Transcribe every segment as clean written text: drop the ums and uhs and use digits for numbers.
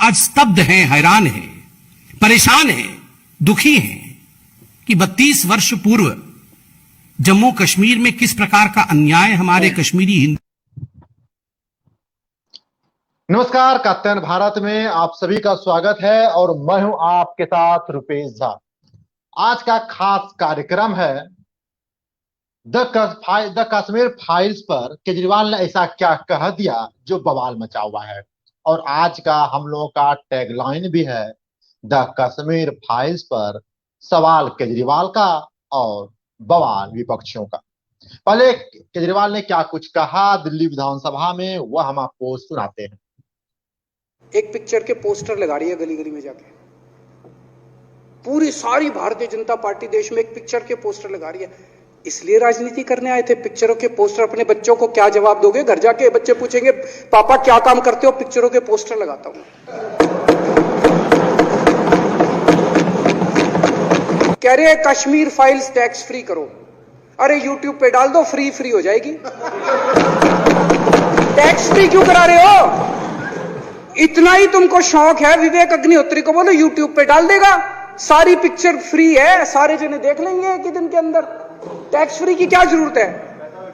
आज स्तब्ध हैं, हैरान हैं, परेशान हैं, दुखी हैं कि 32 वर्ष पूर्व जम्मू कश्मीर में किस प्रकार का अन्याय हमारे कश्मीरी हिंदू। नमस्कार, कात्यायन भारत में आप सभी का स्वागत है और मैं हूं आपके साथ रुपेश झा। आज का खास कार्यक्रम है द कश्मीर फाइल्स पर केजरीवाल ने ऐसा क्या कह दिया जो बवाल मचा हुआ है। और आज का हम लोगों का टैगलाइन भी है द कश्मीर फाइल्स पर सवाल केजरीवाल का और बवाल विपक्षियों का। पहले केजरीवाल ने क्या कुछ कहा दिल्ली विधानसभा में, वह हम आपको सुनाते हैं। एक पिक्चर के पोस्टर लगा रही है गली गली में जाके, पूरी सारी भारतीय जनता पार्टी देश में एक पिक्चर के पोस्टर लगा रही है। इसलिए राजनीति करने आए थे? पिक्चरों के पोस्टर। अपने बच्चों को क्या जवाब दोगे? घर जाके बच्चे पूछेंगे पापा क्या काम करते हो? पिक्चरों के पोस्टर लगाता हूं। कह रहे हैं कश्मीर फाइल्स टैक्स फ्री करो। अरे यूट्यूब पे डाल दो, फ्री फ्री हो जाएगी। टैक्स फ्री क्यों करा रहे हो? इतना ही तुमको शौक है, विवेक अग्निहोत्री को बोलो यूट्यूब पे डाल देगा, सारी पिक्चर फ्री है, सारे जने देख लेंगे एक ही दिन के अंदर। टैक्स फ्री की क्या जरूरत है?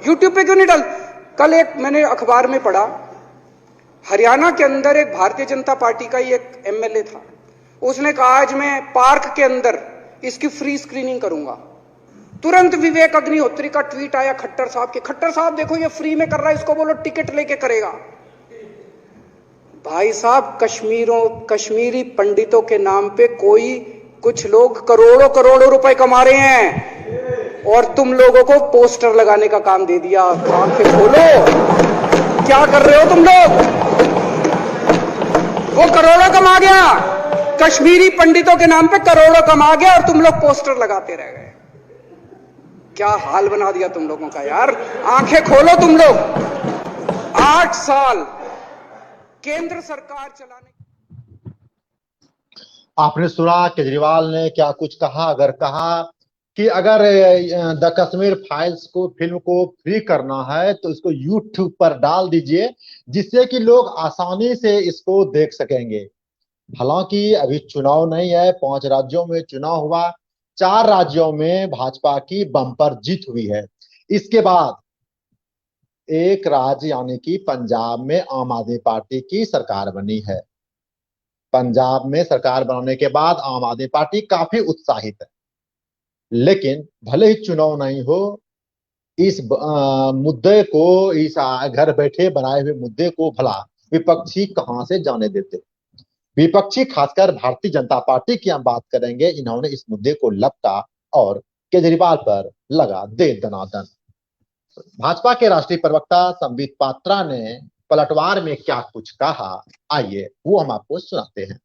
यूट्यूब पे क्यों नहीं डाल? कल एक मैंने अखबार में पढ़ा, हरियाणा के अंदर एक भारतीय जनता पार्टी का ही एक एमएलए था, उसने कहा आज मैं पार्क के अंदर इसकी फ्री स्क्रीनिंग करूंगा। तुरंत विवेक अग्निहोत्री का ट्वीट आया खट्टर साहब के, खट्टर साहब देखो ये फ्री में कर रहा है, इसको बोलो टिकट लेके करेगा। भाई साहब, कश्मीरी पंडितों के नाम पे कुछ लोग करोड़ों करोड़ों रुपए कमा रहे हैं और तुम लोगों को पोस्टर लगाने का काम दे दिया। आंखें खोलो, क्या कर रहे हो तुम लोग? वो करोड़ों कमा गया, कश्मीरी पंडितों के नाम पे करोड़ों कमा गया और तुम लोग पोस्टर लगाते रह गए। क्या हाल बना दिया तुम लोगों का यार। आंखें खोलो तुम लोग। 8 साल केंद्र सरकार चलाने। आपने सुना केजरीवाल ने क्या कुछ कहा। अगर कहा कि अगर द कश्मीर फाइल्स को फिल्म को फ्री करना है तो इसको यूट्यूब पर डाल दीजिए, जिससे कि लोग आसानी से इसको देख सकेंगे। हालांकि अभी चुनाव नहीं है, 5 राज्यों में चुनाव हुआ, 4 राज्यों में भाजपा की बम्पर जीत हुई है। इसके बाद एक राज्य यानी कि पंजाब में आम आदमी पार्टी की सरकार बनी है। पंजाब में सरकार बनाने के बाद आम आदमी पार्टी काफी उत्साहित है, लेकिन भले ही चुनाव नहीं हो, इस मुद्दे को, इस घर बैठे बनाए हुए मुद्दे को भला विपक्षी कहां से जाने देते। विपक्षी खासकर भारतीय जनता पार्टी की हम बात करेंगे, इन्होंने इस मुद्दे को लपटा और केजरीवाल पर लगा दे दनादन। भाजपा के राष्ट्रीय प्रवक्ता संबित पात्रा ने पलटवार में क्या कुछ कहा, आइए वो हम आपको सुनाते हैं।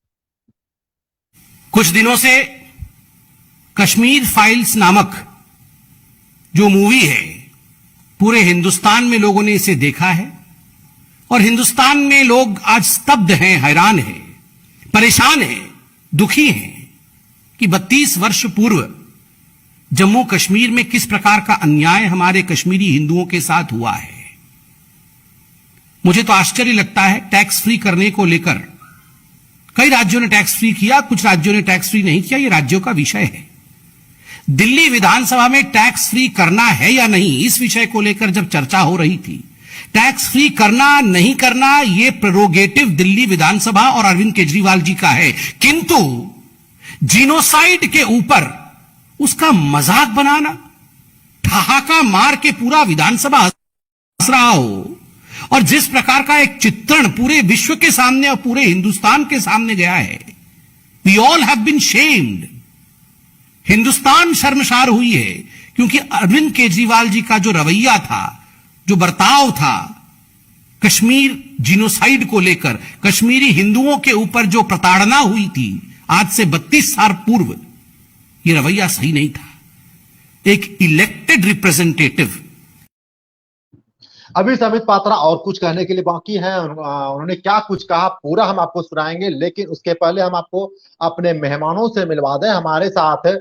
कुछ दिनों से कश्मीर फाइल्स नामक जो मूवी है, पूरे हिंदुस्तान में लोगों ने इसे देखा है और हिंदुस्तान में लोग आज स्तब्ध हैं, हैरान हैं, परेशान हैं, दुखी हैं कि 32 वर्ष पूर्व जम्मू कश्मीर में किस प्रकार का अन्याय हमारे कश्मीरी हिंदुओं के साथ हुआ है। मुझे तो आश्चर्य लगता है, टैक्स फ्री करने को लेकर कई राज्यों ने टैक्स फ्री किया, कुछ राज्यों ने टैक्स फ्री नहीं किया, यह राज्यों का विषय है। दिल्ली विधानसभा में टैक्स फ्री करना है या नहीं, इस विषय को लेकर जब चर्चा हो रही थी, टैक्स फ्री करना नहीं करना यह प्रेरोगेटिव दिल्ली विधानसभा और अरविंद केजरीवाल जी का है, किंतु जीनोसाइड के ऊपर उसका मजाक बनाना, ठहाका मार के पूरा विधानसभा हंस रहा हो और जिस प्रकार का एक चित्रण पूरे विश्व के सामने और पूरे हिंदुस्तान के सामने गया है, we all have been shamed. Hindustan शर्मसार हुई है क्योंकि अरविंद केजरीवाल जी का जो रवैया था, जो बर्ताव था, कश्मीर जीनोसाइड को लेकर, कश्मीरी हिंदुओं के ऊपर जो प्रताड़ना हुई थी आज से 32 साल पूर्व, यह रवैया सही नहीं था। एक इलेक्टेड रिप्रेजेंटेटिव। अभी संबित पात्रा और कुछ कहने के लिए बाकी है, उन्होंने क्या कुछ कहा पूरा हम आपको सुनाएंगे, लेकिन उसके पहले हम आपको अपने मेहमानों से मिलवा दें। हमारे साथ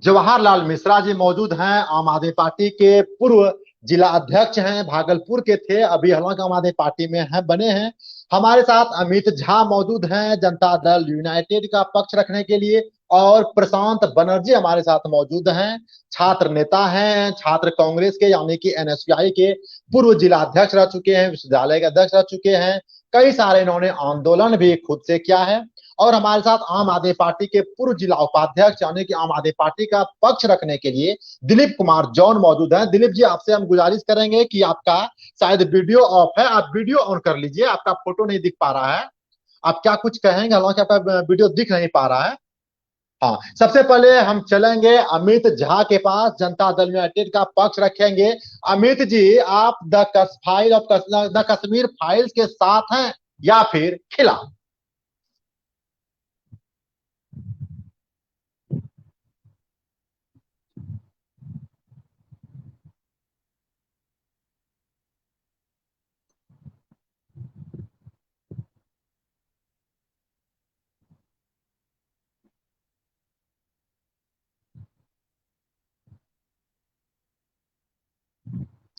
जवाहरलाल मिश्रा जी मौजूद हैं, आम आदमी पार्टी के पूर्व जिला अध्यक्ष हैं, भागलपुर के थे, अभी हालांकि आम आदमी पार्टी में हैं, बने हैं। हमारे साथ अमित झा मौजूद हैं जनता दल यूनाइटेड का पक्ष रखने के लिए, और प्रशांत बनर्जी हमारे साथ मौजूद हैं, छात्र नेता हैं, छात्र कांग्रेस के यानी कि एनएसयूआई के पूर्व जिला अध्यक्ष रह चुके हैं, विश्वविद्यालय के अध्यक्ष रह चुके हैं, कई सारे इन्होंने आंदोलन भी खुद से किया है। और हमारे साथ आम आदमी पार्टी के पूर्व जिला उपाध्यक्ष यानी कि आम आदमी पार्टी का पक्ष रखने के लिए दिलीप कुमार जॉन मौजूद हैं। दिलीप जी, आपसे हम गुजारिश करेंगे कि आपका शायद वीडियो ऑफ है, आप वीडियो ऑन कर लीजिए, आपका फोटो नहीं दिख पा रहा है, आप क्या कुछ कहेंगे? हालांकि आपका वीडियो दिख नहीं पा रहा है। हाँ, सबसे पहले हम चलेंगे अमित झा के पास, जनता दल यूनाइटेड का पक्ष रखेंगे। अमित जी, आप द कश्मीर फाइल्स के साथ हैं या फिर खिलाफ?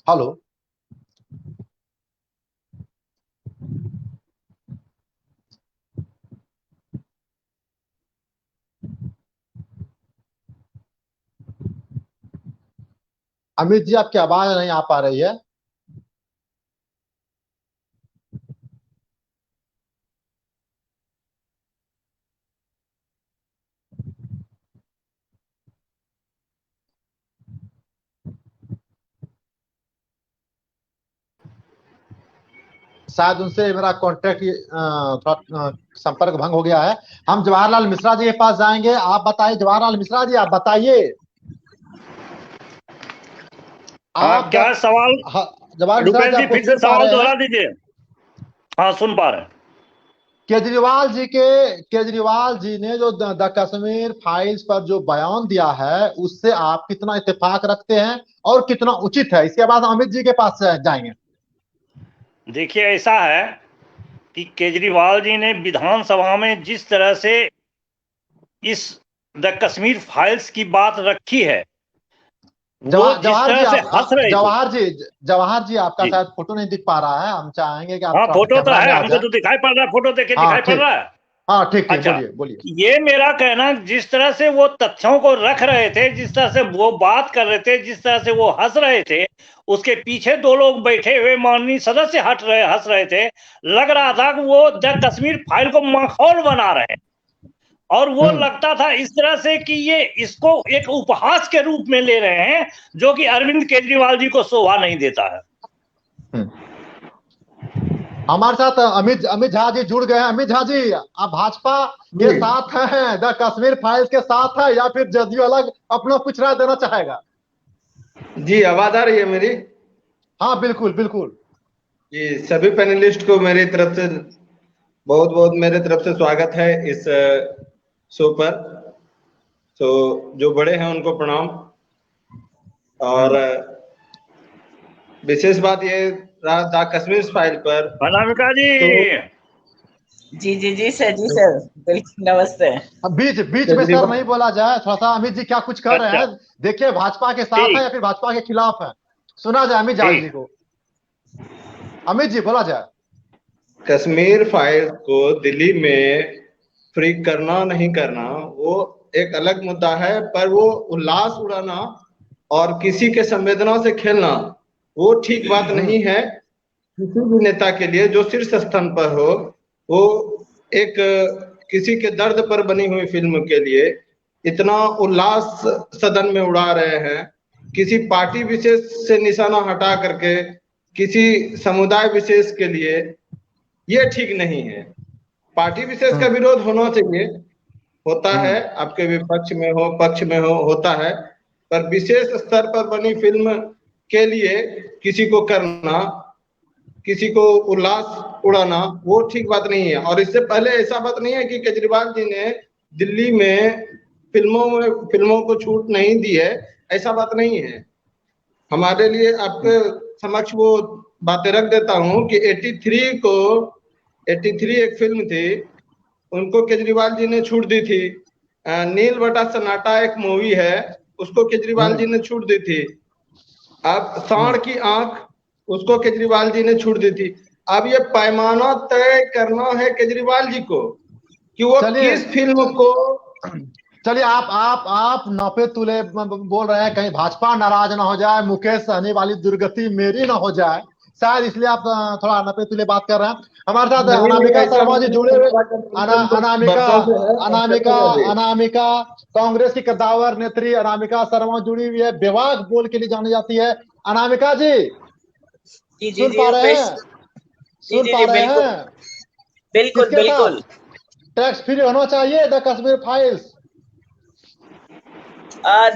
हेलो, अमित जी, आपकी आवाज नहीं आ पा रही है। शायद उनसे मेरा कॉन्टेक्ट थोड़ा संपर्क भंग हो गया है। हम जवाहरलाल मिश्रा जी के पास जाएंगे। आप बताइए जवाहरलाल मिश्रा जी, आप बताइए आप क्या सवाल? जवाहर मिश्रा रुपेश जी, जी आपको फिर से सुन पा सवाल रहे दोहरा हैं? दीजिए। हाँ, सुन पा रहे हैं। केजरीवाल जी ने जो द कश्मीर फाइल्स पर जो बयान दिया है, उससे आप कितना इत्तेफाक रखते हैं और कितना उचित है? इसके बाद अमित जी के पास जाएंगे। देखिए, ऐसा है कि केजरीवाल जी ने विधानसभा में जिस तरह से इस द कश्मीर फाइल्स की बात रखी है, वो जिस तरह से हंस रहे थे। जवाहर जी, आपका जी। शायद फोटो नहीं दिख पा रहा है, हम चाहेंगे कि आप हाँ, थोड़ा सा फोटो तो कैमरा है, में आ हमको जाए। तो दिखाई पड़ रहा है, फोटो देखे हाँ, दिखाई पड़ ठीक। रहा है। हाँ, ठीक, अच्छा, बोलिए। ये मेरा कहना, जिस तरह से वो तथ्यों को रख रहे थे, जिस तरह से वो बात कर रहे थे, जिस तरह से वो हंस रहे थे, उसके पीछे दो लोग बैठे हुए माननीय सदस्य हंस रहे थे। लग रहा था कि वो द कश्मीर फाइल को माहौल बना रहे हैं, और वो लगता था इस तरह से कि ये इसको एक उपहास के रूप में ले रहे हैं, जो कि अरविंद केजरीवाल जी को शोभा नहीं देता है। हमारे साथ अमित झा जी जुड़ गए हैं। अमित झा जी, आप भाजपा के साथ हैं, द कश्मीर फाइल्स के साथ है, या फिर जदयू अलग अपना कुछ राय देना चाहेगा? जी, आवाज आ रही है मेरी? हाँ, बिल्कुल। जी, सभी पैनलिस्ट को मेरी तरफ से बहुत बहुत मेरे तरफ से स्वागत है इस शो पर। तो जो बड़े हैं उनको प्रणाम। और विशेष बात ये रहा कश्मीर फाइल पर। अनामिका जी। जी सर, बिल्कुल, नमस्ते। बीच में सर नहीं बोला जाए, थोड़ा सा अमित जी क्या कुछ कर रहे हैं, देखिए भाजपा के साथ है या फिर भाजपा के खिलाफ है, सुना जाए अमित झा जी को। अमित जी, बोला जाए। कश्मीर फाइल को दिल्ली में फ्री करना नहीं करना वो एक अलग मुद्दा है, पर वो उल्लास उड़ाना और किसी के संवेदना से खेलना वो ठीक बात नहीं है। किसी भी नेता के लिए जो शीर्ष स्थान पर हो, वो एक किसी के दर्द पर बनी हुई फिल्म के लिए इतना उल्लास सदन में उड़ा रहे हैं, किसी पार्टी विशेष से निशाना हटा करके किसी समुदाय विशेष के लिए, ये ठीक नहीं है। पार्टी विशेष का विरोध होना चाहिए, होता है, आपके विपक्ष में हो पक्ष में हो, होता है, पर विशेष स्तर पर बनी फिल्म के लिए किसी को करना, किसी को उल्लास उड़ाना, वो ठीक बात नहीं है। और इससे पहले ऐसा बात नहीं है कि केजरीवाल जी ने दिल्ली में फिल्मों को छूट नहीं दी है, ऐसा बात नहीं है। हमारे लिए आपके समक्ष वो बातें रख देता हूं कि 83 एक फिल्म थी, उनको केजरीवाल जी ने छूट दी थी। नील बटा सन्नाटा एक मूवी है, उसको केजरीवाल जी ने छूट दी थी। अब सांड की आंख, उसको केजरीवाल जी ने छूट दी थी। अब ये पैमाना तय करना है केजरीवाल जी को कि वो चलिए। किस फिल्म को। चलिए, आप नपे तुले बोल रहे हैं, कहीं भाजपा नाराज ना हो जाए, मुकेश सहनी वाली दुर्गति मेरी ना हो जाए, शायद इसलिए आप थोड़ा नपे तुले बात कर रहे हैं। हमारे साथ नहीं, अनामिका ऐसा शर्मा जी नहीं जुड़े हुए। अनामिका अनामिका कांग्रेस की कद्दावर नेत्री अनामिका शर्मा जुड़ी हुई है, बेवाक बोल के लिए जानी जाती है। अनामिका जी, जी सुन पा रहे हैं? सुन पा रहे बिल्कुल हैं? बिल्कुल किसके बिल्कुल। साथ टैक्स फ्री होना चाहिए द कश्मीर फाइल्स?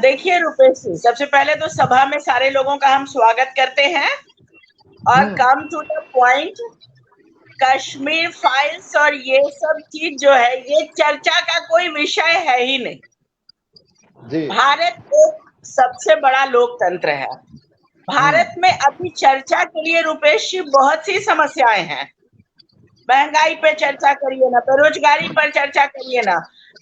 देखिए रुपेश जी, सबसे पहले तो सभा में सारे लोगों का हम स्वागत करते हैं और come to the point. Kashmir Files और ये सब चीज जो है, ये चर्चा का कोई विषय है ही नहीं जी। भारत एक सबसे बड़ा लोकतंत्र है। भारत में अभी चर्चा के लिए रुपेश जी बहुत सी समस्याएं हैं। महंगाई पे चर्चा करिए ना, बेरोजगारी पर चर्चा करिए ना,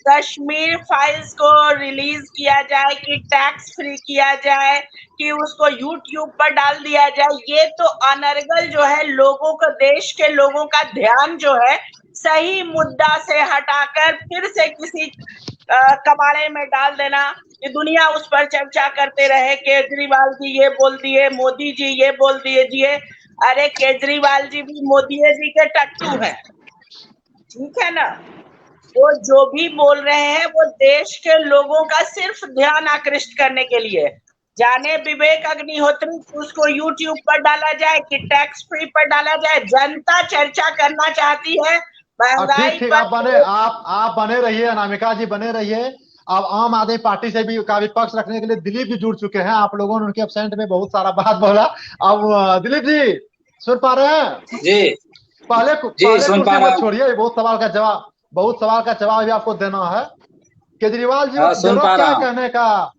कश्मीर फाइल्स को रिलीज किया जाए कि टैक्स फ्री किया जाए कि उसको यूट्यूब पर डाल दिया जाए, ये तो अनर्गल जो है लोगों को, देश के लोगों का ध्यान जो है सही मुद्दा से हटाकर फिर से किसी कबाड़े में डाल देना कि दुनिया उस पर चर्चा करते रहे। केजरीवाल जी ये बोल दिए, मोदी जी ये बोल दिए। अरे केजरीवाल जी भी मोदी जी के टट्टू हैं, ठीक है ना। वो जो भी बोल रहे हैं वो देश के लोगों का सिर्फ ध्यान आकृष्ट करने के लिए। जाने विवेक अग्निहोत्री, उसको यूट्यूब पर डाला जाए कि टैक्स फ्री पर डाला जाए, जनता चर्चा करना चाहती है महंगाई ठीक, पर। आप बने रहिए, अनामिका जी बने रहिए। अब आम आदमी पार्टी से भी का विपक्ष रखने के लिए दिलीप जी जुड़ चुके हैं। आप लोगों ने उनके एब्सेंट में बहुत सारा बात बोला। अब दिलीप जी सुन पा रहे हैं? जी पहले सुन पा कुर्सी रहा मत हूं। छोड़िए, बहुत सवाल का जवाब भी आपको देना है। केजरीवाल जी को हाँ, सुन जरूरत पा क्या रहा है हूं। कहने का?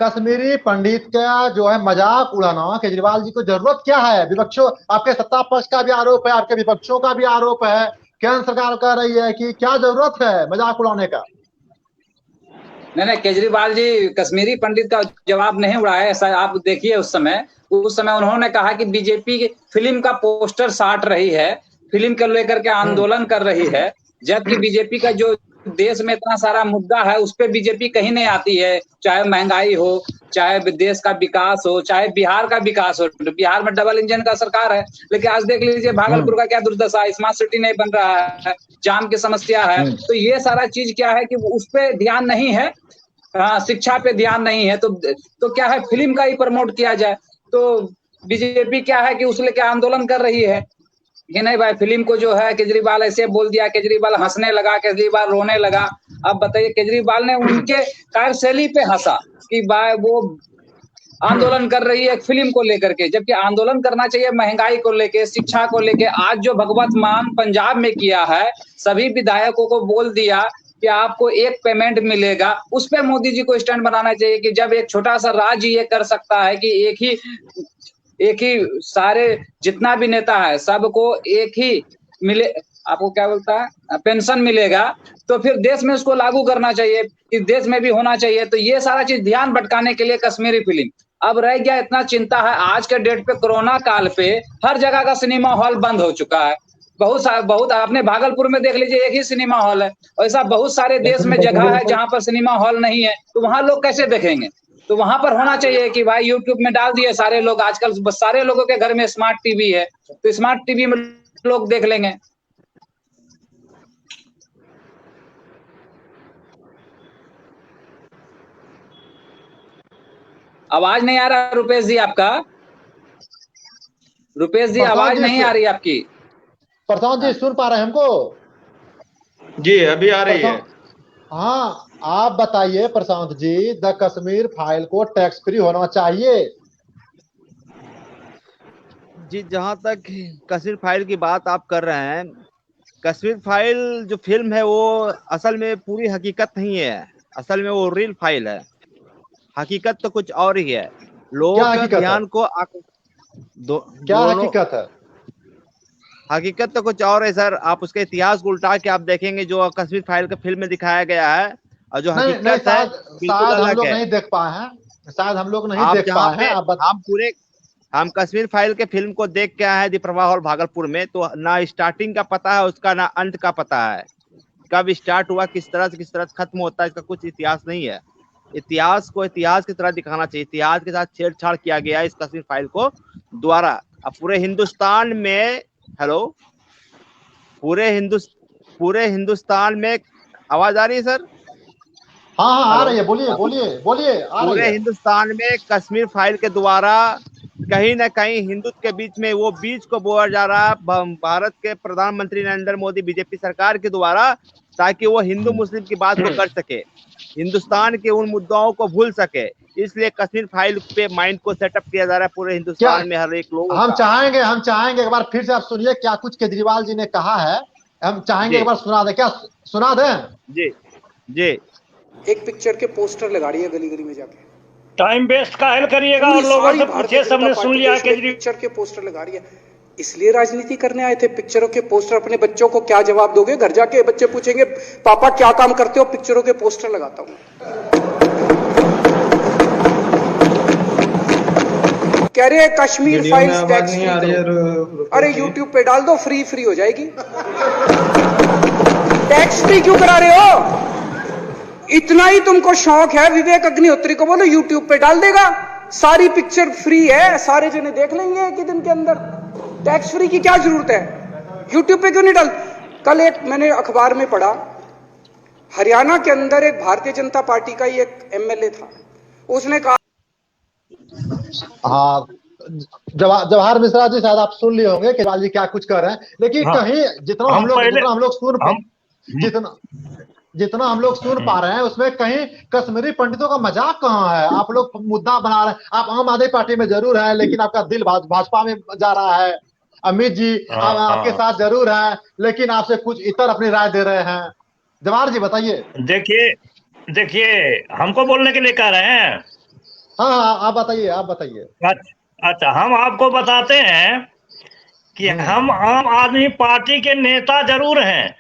कश्मीरी पंडित का जो है मजाक उड़ाना केजरीवाल जी को जरूरत क्या है? विपक्षों, आपके सत्ता पक्ष का भी आरोप है, आपके विपक्षों का भी आरोप है, केंद्र सरकार कह रही है कि क्या जरूरत है मजाक उड़ाने का? नहीं, केजरीवाल जी कश्मीरी पंडित का जवाब नहीं उड़ाया। ऐसा आप देखिए, उस समय उन्होंने कहा कि बीजेपी की फिल्म का पोस्टर साट रही है, फिल्म को लेकर के आंदोलन कर रही है, जबकि बीजेपी का जो देश में इतना सारा मुद्दा है उस पर बीजेपी कहीं नहीं आती है। चाहे महंगाई हो, चाहे देश का विकास हो, चाहे बिहार का विकास हो। बिहार में डबल इंजन का सरकार है, लेकिन आज देख लीजिए भागलपुर का क्या दुर्दशा, स्मार्ट सिटी नहीं बन रहा है, जाम की समस्या है। तो ये सारा चीज क्या है कि उस पर ध्यान नहीं है। हाँ, शिक्षा पे ध्यान नहीं है, तो क्या है, फिल्म का ही प्रमोट किया जाए। तो बीजेपी क्या है कि उस लेके आंदोलन कर रही है कि नहीं भाई, फिल्म को जो है केजरीवाल ऐसे बोल दिया, केजरीवाल हंसने लगा, केजरीवाल रोने लगा। अब बताइए, केजरीवाल ने उनके कार्यशैली पे हंसा कि भाई वो आंदोलन कर रही है फिल्म को लेकर के, जबकि आंदोलन करना चाहिए महंगाई को लेके, शिक्षा को लेके। आज जो भगवत मान पंजाब में किया है, सभी विधायकों को बोल दिया कि आपको एक पेमेंट मिलेगा, उस पर मोदी जी को स्टैंड बनाना चाहिए कि जब एक छोटा सा राज्य ये कर सकता है कि एक ही सारे जितना भी नेता है सबको एक ही मिले, आपको क्या बोलता है, पेंशन मिलेगा, तो फिर देश में उसको लागू करना चाहिए कि देश में भी होना चाहिए। तो ये सारा चीज ध्यान भटकाने के लिए कश्मीरी फिल्म। अब रह गया इतना चिंता है आज के डेट पे, कोरोना काल पे हर जगह का सिनेमा हॉल बंद हो चुका है। बहुत आपने भागलपुर में देख लीजिए, एक ही सिनेमा हॉल है। ऐसा बहुत सारे देश में जगह है जहां पर सिनेमा हॉल नहीं है, तो वहां लोग कैसे देखेंगे? तो वहां पर होना चाहिए कि भाई यूट्यूब में डाल दिए सारे लोग। आजकल सारे लोगों के घर में स्मार्ट टीवी है, तो स्मार्ट टीवी में लोग देख लेंगे। आवाज नहीं आ रहा रुपेश जी आपका? रुपेश जी आवाज नहीं आ रही आपकी। प्रशांत जी सुन पा रहे हैं हमको? जी अभी आ रही है। हाँ, आप बताइए प्रशांत जी, द कश्मीर फाइल को टैक्स फ्री होना चाहिए? जी, जहां तक कश्मीर फाइल की बात आप कर रहे हैं, कश्मीर फाइल जो फिल्म है वो असल में पूरी हकीकत नहीं है। असल में वो रियल फाइल है, हकीकत तो कुछ और ही है। लोगों के ध्यान को क्या हकीकत है? हकीकत तो कुछ और है सर। आप उसके इतिहास को उल्टा के आप देखेंगे जो कश्मीर फाइल के फिल्म में दिखाया गया है और जो हकीकत है शायद हम लोग नहीं देख पाए हैं। शायद हम लोग नहीं देख पाए हैं। हम पूरे हम कश्मीर फाइल के फिल्म को देख के आए हैं दी प्रवाह हॉल भागलपुर में, तो ना स्टार्टिंग का पता है उसका, ना अंत का पता है, कब स्टार्ट हुआ, किस तरह से खत्म होता है, इसका कुछ इतिहास नहीं है। इतिहास को इतिहास की तरह दिखाना चाहिए। इतिहास के साथ छेड़छाड़ किया गया इस कश्मीर फाइल को द्वारा। अब पूरे हिंदुस्तान में, हेलो, पूरे हिंदुस्तान में आवाज आ रही है सर? हाँ आ रही है, बोलिए बोलिए आ रही पूरे है। हिंदुस्तान में कश्मीर फाइल के द्वारा कहीं न कहीं हिंदुत्व के बीच में वो बीज को बोया जा रहा है भारत के प्रधानमंत्री नरेंद्र मोदी बीजेपी सरकार के द्वारा, ताकि वो हिंदू मुस्लिम की बात को कर सके, हिंदुस्तान के उन मुद्दाओं को भूल सके। इसलिए कश्मीर फाइल पे माइंड को सेटअप किया जा रहा है पूरे हिंदुस्तान में हर एक लोग। हम चाहेंगे एक बार फिर से आप सुनिए क्या कुछ केजरीवाल जी ने कहा है। हम चाहेंगे एक बार सुना दें, क्या सुना दें? जी। एक पिक्चर के पोस्टर लगा रही है गली गली में जाके। टाइम वेस्ट काहे करिएगा और लोगों से पूछिए, सबने सुन लिया। केजरीवाल पिक्चर के पोस्टर लगा रही है, इसलिए राजनीति करने आए थे। पिक्चरों के पोस्टर, अपने बच्चों को क्या जवाब दोगे? घर जाके बच्चे पूछेंगे पापा क्या काम करते हो? पिक्चरों के पोस्टर लगाता हूँ। कह रहे हैं कश्मीर फाइल्स टैक्स फ्री। अरे YouTube पे डाल दो, फ्री हो जाएगी। टैक्स फ्री क्यों करा रहे हो? इतना ही तुमको शौक है, विवेक अग्निहोत्री को बोलो YouTube पे डाल देगा, सारी पिक्चर फ्री है, सारे जने देख लेंगे एक ही दिन के अंदर। टैक्स फ्री की क्या जरूरत है? YouTube पे क्यों नहीं डाल? कल एक मैंने अखबार में पढ़ा, हरियाणा के अंदर एक भारतीय जनता पार्टी का ही एक MLA था, उसने कहा, हाँ जवाहर मिश्रा जी शायद आप सुन लिए होंगे केजरीवाल जी क्या कुछ कर रहे हैं, लेकिन हाँ, कहीं जितना हम लोग सुन पा रहे हैं उसमें कहीं कश्मीरी पंडितों का मजाक कहाँ है? आप लोग मुद्दा बना रहे हैं, आप आम आदमी पार्टी में जरूर है लेकिन आपका दिल भाजपा में जा रहा है। अमित जी आपके साथ जरूर है लेकिन आपसे कुछ इतर अपनी राय दे रहे हैं। जवाहर जी बताइए। देखिए हमको बोलने के लिए कह रहे हैं। हाँ आप बताइए। अच्छा हम आपको बताते हैं कि हम आम आदमी पार्टी के नेता जरूर हैं,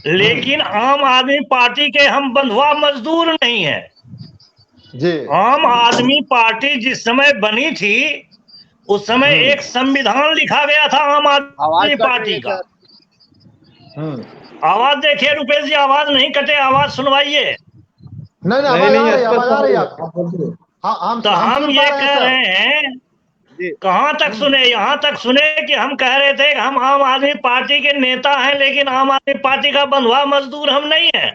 लेकिन आम आदमी पार्टी के हम बंधुआ मजदूर नहीं हैं जी। आम आदमी पार्टी जिस समय बनी थी उस समय एक संविधान लिखा गया था आम आदमी पार्टी का। आवाज देखिए रुपेश जी, आवाज नहीं कटे, आवाज सुनवाइए। नहीं आवाज आ रही है। तो हम ये कह रहे हैं, कहाँ तक सुने? यहाँ तक सुने कि हम कह रहे थे कि हम आम आदमी पार्टी के नेता हैं लेकिन आम आदमी पार्टी का बंधुआ मजदूर हम नहीं हैं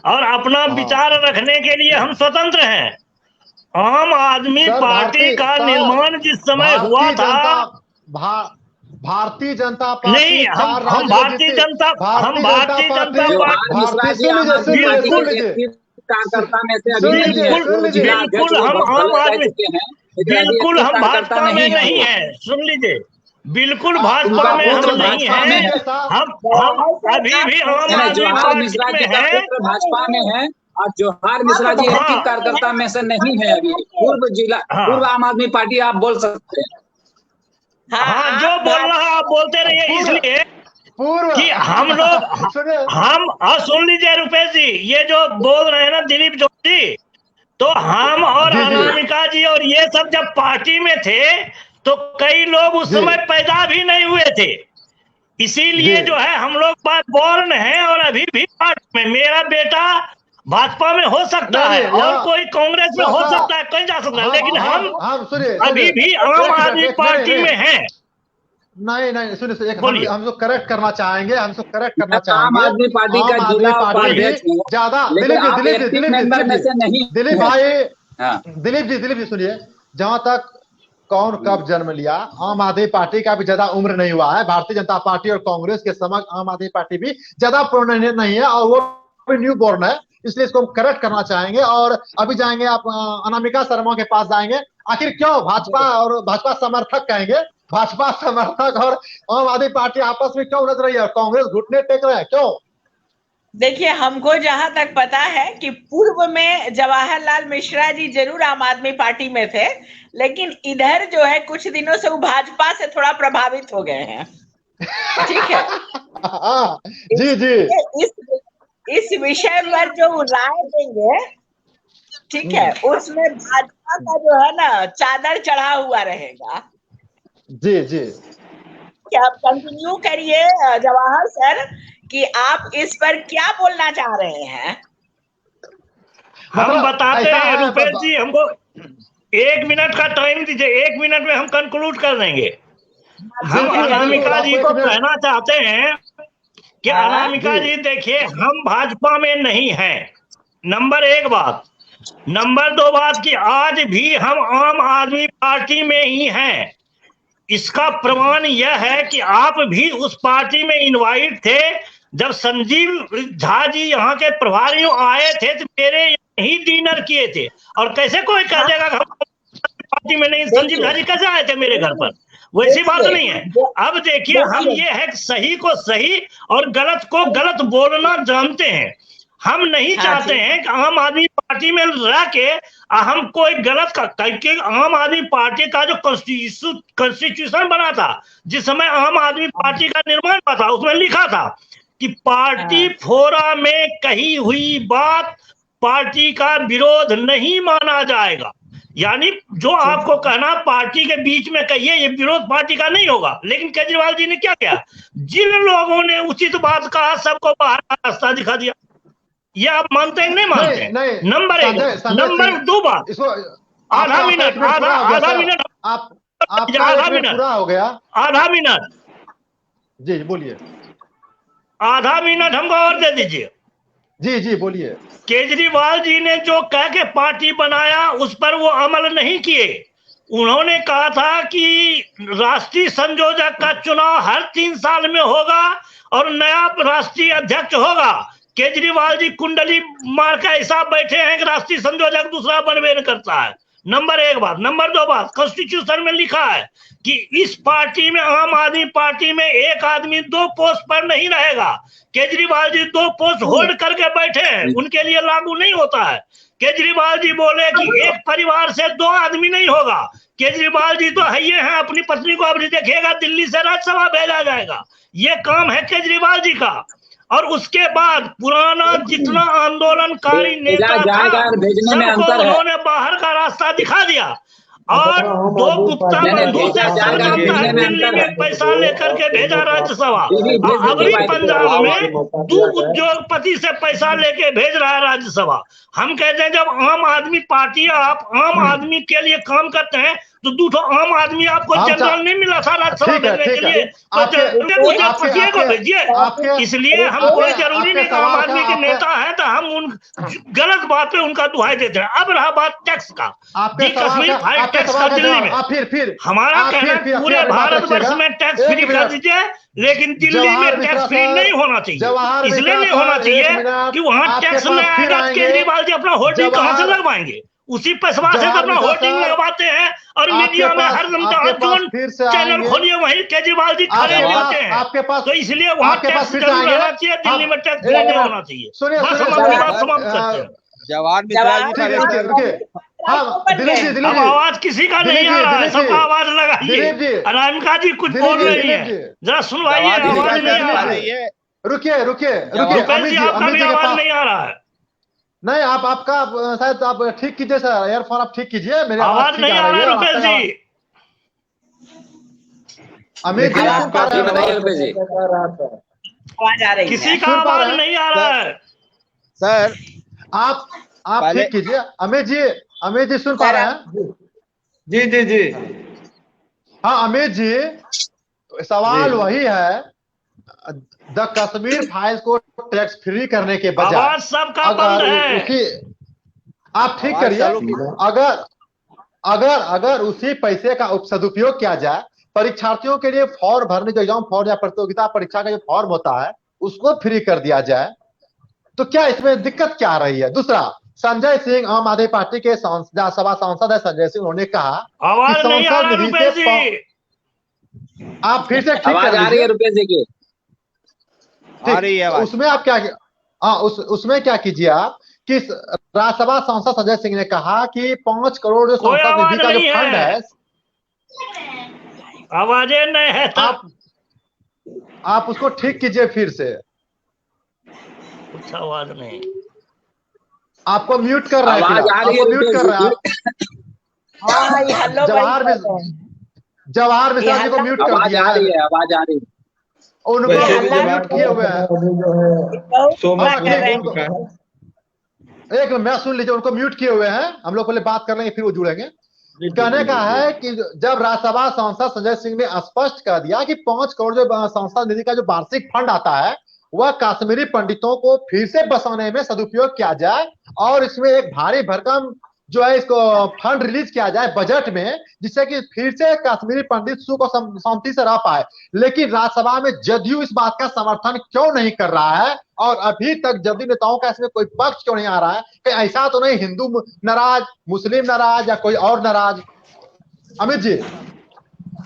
और अपना विचार रखने के लिए हम स्वतंत्र हैं। आम आदमी पार्टी का निर्माण जिस समय हुआ था, भारतीय जनता पार्टी नहीं, हम भारतीय जनता पार्टी कार्यकर्ता में से अभी बिल्कुल हम भाजपा में नहीं है। सुन लीजिए, बिल्कुल भाजपा में हम नहीं है, हम अभी भी आम आदमी पार्टी में है, भाजपा में है। और जोहार मिश्रा जी एक्टिव कार्यकर्ता में से नहीं है, अभी पूर्व आम आदमी पार्टी आप बोल सकते हैं। हाँ जो बोल रहा आप बोलते रहिए, इसलिए कि हम लोग सुन लीजिए रुपेश जी, ये जो बोल रहे हैं ना दिलीप जोशी, तो हम और अनामिका जी और ये सब जब पार्टी में थे तो कई लोग उस समय पैदा भी नहीं हुए थे, इसीलिए जो है हम लोग बॉर्न हैं और अभी भी पार्टी में। मेरा बेटा भाजपा में हो सकता है और कोई कांग्रेस में हो सकता है, कहीं जा सकता है, लेकिन हम अभी भी आम आदमी पार्टी में हैं। नहीं सुनिए, हम लोग करेक्ट करना चाहेंगे, आम आदमी पार्टी का ज्यादा दिलीप जी सुनिए, जहां तक कौन कब जन्म लिया, आम आदमी पार्टी का भी ज्यादा उम्र नहीं हुआ है। भारतीय जनता पार्टी और कांग्रेस के समक्ष आम आदमी पार्टी भी ज्यादा पुराना नहीं है और वो भी न्यू बॉर्न है, इसलिए इसको हम करेक्ट करना चाहेंगे। और अभी जाएंगे आप अनामिका शर्मा के पास जाएंगे, आखिर क्यों भाजपा और भाजपा समर्थक कहेंगे, भाजपा समर्थक और आम आदमी पार्टी आपस में क्यों उलझ रही है, कांग्रेस घुटने टेक रहे हैं क्यों? देखिए, हमको जहां तक पता है कि पूर्व में जवाहरलाल मिश्रा जी जरूर आम आदमी पार्टी में थे, लेकिन इधर जो है कुछ दिनों से वो भाजपा से थोड़ा प्रभावित हो गए हैं। ठीक है जी इस विषय पर जो राय देंगे ठीक है, उसमें भाजपा का जो है ना चादर चढ़ा हुआ रहेगा। जी जी क्या आप कंटिन्यू करिए जवाहर सर कि आप इस पर क्या बोलना चाह रहे हैं। हम मतलब बताते ऐसा हैं है, रुपेश जी, हमको 1 मिनट का टाइम दीजिए, 1 मिनट में हम कंक्लूड कर देंगे। हम बिल्कुल बिल्कुल, अनामिका जी आपको को 1 मिनट। कहना चाहते हैं कि हाँ, अनामिका जी जी देखिए, हम भाजपा में नहीं हैं, नंबर 1 बात। नंबर 2 बात कि आज भी हम आम आदमी पार्टी में ही हैं। इसका प्रमाण यह है कि आप भी उस पार्टी में इनवाइट थे। जब संजीव झा जी यहाँ के प्रभारियों आए थे तो मेरे यही डिनर किए थे। और कैसे कोई कह देगा कि हम पार्टी में नहीं, संजीव झा जी कैसे आए थे मेरे घर पर? वैसी बात नहीं है। अब देखिए, हम ये है कि सही को सही और गलत को गलत बोलना जानते हैं। हम नहीं चाहते हैं कि आम आदमी पार्टी में रह के हम कोई गलत करके, आम आदमी पार्टी का जो कॉन्स्टिट्यूशन बना था, जिस समय आम आदमी पार्टी का निर्माण हुआ था, उसमें लिखा था कि पार्टी फोरम में कही हुई बात पार्टी का विरोध नहीं माना जाएगा। यानी जो आपको कहना पार्टी के बीच में कहिए, ये विरोध पार्टी का नहीं होगा। लेकिन केजरीवाल जी ने क्या किया? जिन लोगों ने उचित बात कहा सबको बाहर का रास्ता दिखा दिया। ये आप मानते हैं नहीं मानते हैं? नहीं, नंबर 1। नंबर 2 बात, आधा मिनट आप आधा मिनट मिनट पूरा हो गया। आधा मिनट जी बोलिए। आधा मिनट हमको और दे दीजिए। जी जी बोलिए। केजरीवाल जी ने जो कह के पार्टी बनाया उस पर वो अमल नहीं किए। उन्होंने कहा था कि राष्ट्रीय संयोजक का चुनाव हर 3 साल में होगा और नया राष्ट्रीय अध्यक्ष होगा। केजरीवाल जी कुंडली मार के ऐसा बैठे हैं कि राष्ट्रीय संयोजक दूसरा बनवे नहीं करता है। नंबर 1 बात। नंबर 2 बात, कॉन्स्टिट्यूशन में लिखा है कि इस पार्टी में, आम आदमी पार्टी में, एक आदमी 2 पोस्ट पर नहीं रहेगा। केजरीवाल जी 2 पोस्ट होल्ड करके बैठे हैं, उनके लिए लागू नहीं होता है। केजरीवाल जी बोले कि एक परिवार से 2 आदमी नहीं होगा। केजरीवाल जी तो है ये हैं, अपनी पत्नी को अभी देखिएगा दिल्ली से राज्यसभा भेजा जाएगा। ये काम है केजरीवाल जी का। और उसके बाद पुराना जितना आंदोलनकारी नेता था सबको उन्होंने बाहर का रास्ता दिखा दिया। और 2 गुप्ता बंधु से दिल्ली में पैसा लेकर के भेजा राज्यसभा। अभी पंजाब में 2 उद्योगपति से पैसा लेके भेज रहा है राज्यसभा। हम कहते हैं जब आम आदमी पार्टी, आप आम आदमी के लिए काम करते हैं तो 2 आम आदमी आपको जनरल नहीं मिला था राज्यसभा भेजने के लिए, तो उद्योगपतियों को भेजिए। इसलिए हम कोई जरूरी नहीं, आम आदमी के नेता है तो हम उन गलत बात पे उनका दुहाई देते हैं। अब रहा बात टैक्स का, कश्मीर फाइल टैक्स का दिल्ली में, हमारा कहना है पूरे भारतवर्ष में टैक्स फ्री कर दीजिए, लेकिन दिल्ली में टैक्स फ्री नहीं होना चाहिए। इसलिए नहीं होना चाहिए कि वहां टैक्स में आएगा। केजरीवाल जी अपना होर्डिंग कहां से लगवाएंगे? उसी पैसा से तो अपना होर्डिंग लगवाते हैं और मीडिया में हर चैनल खोलिए वहीं केजरीवाल जी खड़े मिलते हैं। तो इसलिए वहां टैक्स जरूर रहना चाहिए, दिल्ली में टैक्स फ्री नहीं होना चाहिए। बस हम अपनी बात समाप्त करते हैं। जवाहर मिश्रा जी अब आवाज किसी का नहीं आ रहा है, सबका आवाज लगाइए। अनामिका जी कुछ बोल रही है, जरा सुनवाइए, आवाज नहीं आ रही है। रुकिए रुपेश जी, आपका भी आवाज नहीं आ रहा है। नहीं, आपका शायद आप ठीक कीजिए सर, ईयरफोन आप ठीक कीजिए, मेरी आवाज नहीं आ रहा है रुपेश जी। अमित जी आवाज आ रही है, किसी का आवाज नहीं आ रहा है सर। आप ठीक कीजिए। अमित जी सुन पा रहे हैं? जी जी जी हाँ अमित जी, सवाल वही है, द कश्मीर फाइल्स को टैक्स फ्री करने के बजाय आवाज सबका बंद है। आप ठीक करिए। अगर उसी पैसे का सदुपयोग किया जाए, परीक्षार्थियों के लिए फॉर्म भरने, जो एग्जाम फॉर्म या प्रतियोगिता परीक्षा का जो फॉर्म होता है उसको फ्री कर दिया जाए, तो क्या इसमें दिक्कत क्या आ रही है? दूसरा, संजय सिंह आम आदमी पार्टी के सभा सांसद है संजय सिंह, उन्होंने कहा आवाज नहीं आ रहा रुपेश जी। आप फिर से ठीक आवाज आ रही है रुपेश जी की? आ रही है। उसमें आप क्या उसमें क्या कीजिए आप कि राज्यसभा सांसद संजय सिंह ने कहा कि 5 करोड़ जो संसद निधि का जो फंड है, आवाजें नहीं है। आप उसको ठीक कीजिए फिर से। कुछ आवाज नहीं। आपको म्यूट कर रहा है, आवाज आ रही है आपको म्यूट कर रहा है। हाँ ये हल्लो जवाहर मिश्रा जी को म्यूट कर आवाज दिया आ है, रही है, आवाज आ रही है। उनको वैसे भी म्यूट किए हुए हैं। बहुत सो बुरा मच कर रहे हो हैं। चुका है। एक मिनट मैं सुन लीजिए, उनको म्यूट किए हुए हैं, हम लोग पहले बात कर लेंगे फिर वो जुड़ेंगे। जी, कहने जी, का जी, है कि जब राज्यसभा सांसद संजय सिंह ने स्पष्ट कर दिया कि 5 करोड़ जो संसद निधि का जो वार्षिक फंड आता है वह कश्मीरी पंडितों को फिर से बसाने में सदुपयोग किया जाए और इसमें एक भारी भरकम जो है इसको फंड रिलीज किया जाए बजट में, जिससे कि फिर से कश्मीरी पंडित सुख और शांति से रह पाए। लेकिन राज्यसभा में जदयू इस बात का समर्थन क्यों नहीं कर रहा है और अभी तक जदयू नेताओं का इसमें कोई पक्ष क्यों नहीं आ रहा है कि ऐसा तो नहीं हिंदू नाराज, मुस्लिम नाराज या कोई और नाराज? अमित जी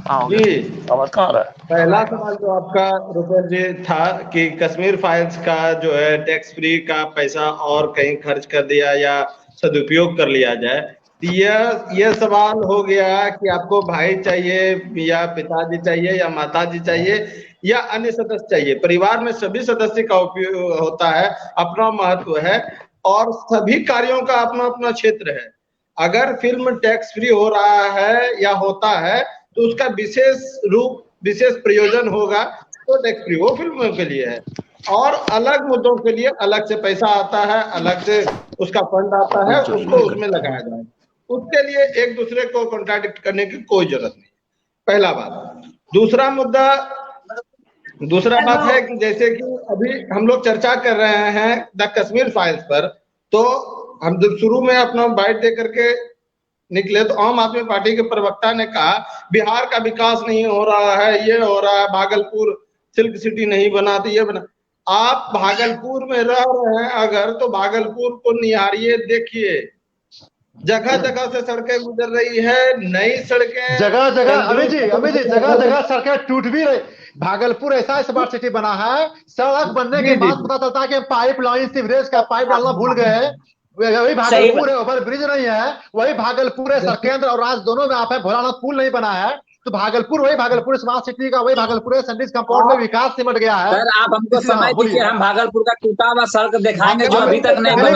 जी, पहला सवाल जो आपका रुपेश जी था कि कश्मीर फाइल्स का जो है टैक्स फ्री का पैसा और कहीं खर्च कर दिया या सदुपयोग कर लिया जाए, यह सवाल हो गया कि आपको भाई चाहिए या पिताजी चाहिए या माताजी चाहिए या अन्य सदस्य चाहिए। परिवार में सभी सदस्य का उपयोग होता है, अपना महत्व है और सभी कार्यों का अपना अपना क्षेत्र है। अगर फिल्म टैक्स फ्री हो रहा है या होता है तो उसका विशेष प्रयोजन होगा तो टैक्स फ्री वो फिल्मों के लिए है और अलग मुद्दों के लिए अलग से पैसा आता है, अलग से उसका फंड आता है, उसको उसमें लगाया जाए। उसके लिए एक दूसरे को कॉन्ट्राडिक्ट करने की कोई जरूरत नहीं। पहला बात। दूसरा बात है कि जैसे कि अभी हम लोग चर्चा कर रहे हैं द कश्मीर फाइल्स पर, तो हम जब शुरू में अपना बाइट दे करके निकले तो आम आदमी पार्टी के प्रवक्ता ने कहा बिहार का विकास नहीं हो रहा है, ये हो रहा है, भागलपुर सिल्क सिटी नहीं बनाती, ये बना। आप भागलपुर में रह रहे हैं अगर तो भागलपुर को निहारिए, देखिए जगह जगह से सड़कें गुजर रही है, नई सड़कें जगह जगह अमित जी जगह जगह सड़कें टूट भी रही। भागलपुर ऐसा स्मार्ट सिटी बना है, सड़क बनने के बाद पता चलता है कि पाइप लाइन सीवरेज का पाइप डालना भूल गए। वही भागलपुर है, ओवर ब्रिज नहीं है, वही भागलपुर है, सरकेंद्र और राज दोनों में आप है, भोलानाथ पुल नहीं बना है। तो भागलपुर वही भागलपुर स्मार्ट सिटी का वही भागलपुर है, सैंडविच कंपाउंड में विकास सिमट गया है। सर आप हमको समय दीजिए, हम भागलपुर का टूटा हुआ सड़क दिखाएंगे जो अभी तक नहीं बना।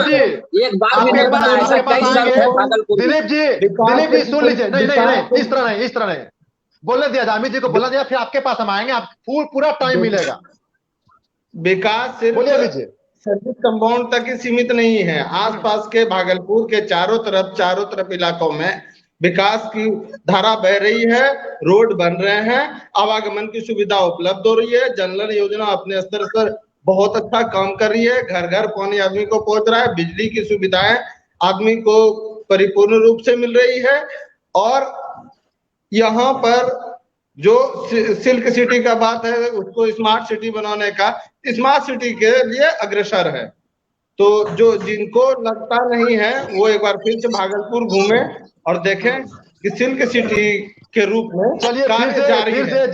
एक बार भी नहीं बना, ऐसा कई सड़क है भागलपुर। दिलीप जी सुन लीजिए, नहीं इस तरह नहीं बोलने दिया, अमित जी को बोलने दिया, फिर आपके पास हम आएंगे, आप पूरा टाइम मिलेगा। विकास सिर्फ सर्विस कंपाउंड तक ही सीमित नहीं है, आसपास के भागलपुर के चारों तरफ इलाकों में विकास की धारा बह रही है, रोड बन रहे हैं, आवागमन की सुविधा उपलब्ध हो रही है, जन धन योजना अपने स्तर पर बहुत अच्छा काम कर रही है, घर घर पानी आदमी को पहुंच रहा है, बिजली की सुविधाएं आदमी को परिपूर्ण रूप से मिल रही है और यहाँ पर जो सिल्क सिटी का बात है उसको स्मार्ट सिटी बनाने का, स्मार्ट सिटी के लिए अग्रसर है। तो जो जिनको लगता नहीं है वो एक बार फिर से भागलपुर घूमे और देखें कि सिल्क सिटी के रूप में चलिए फिर से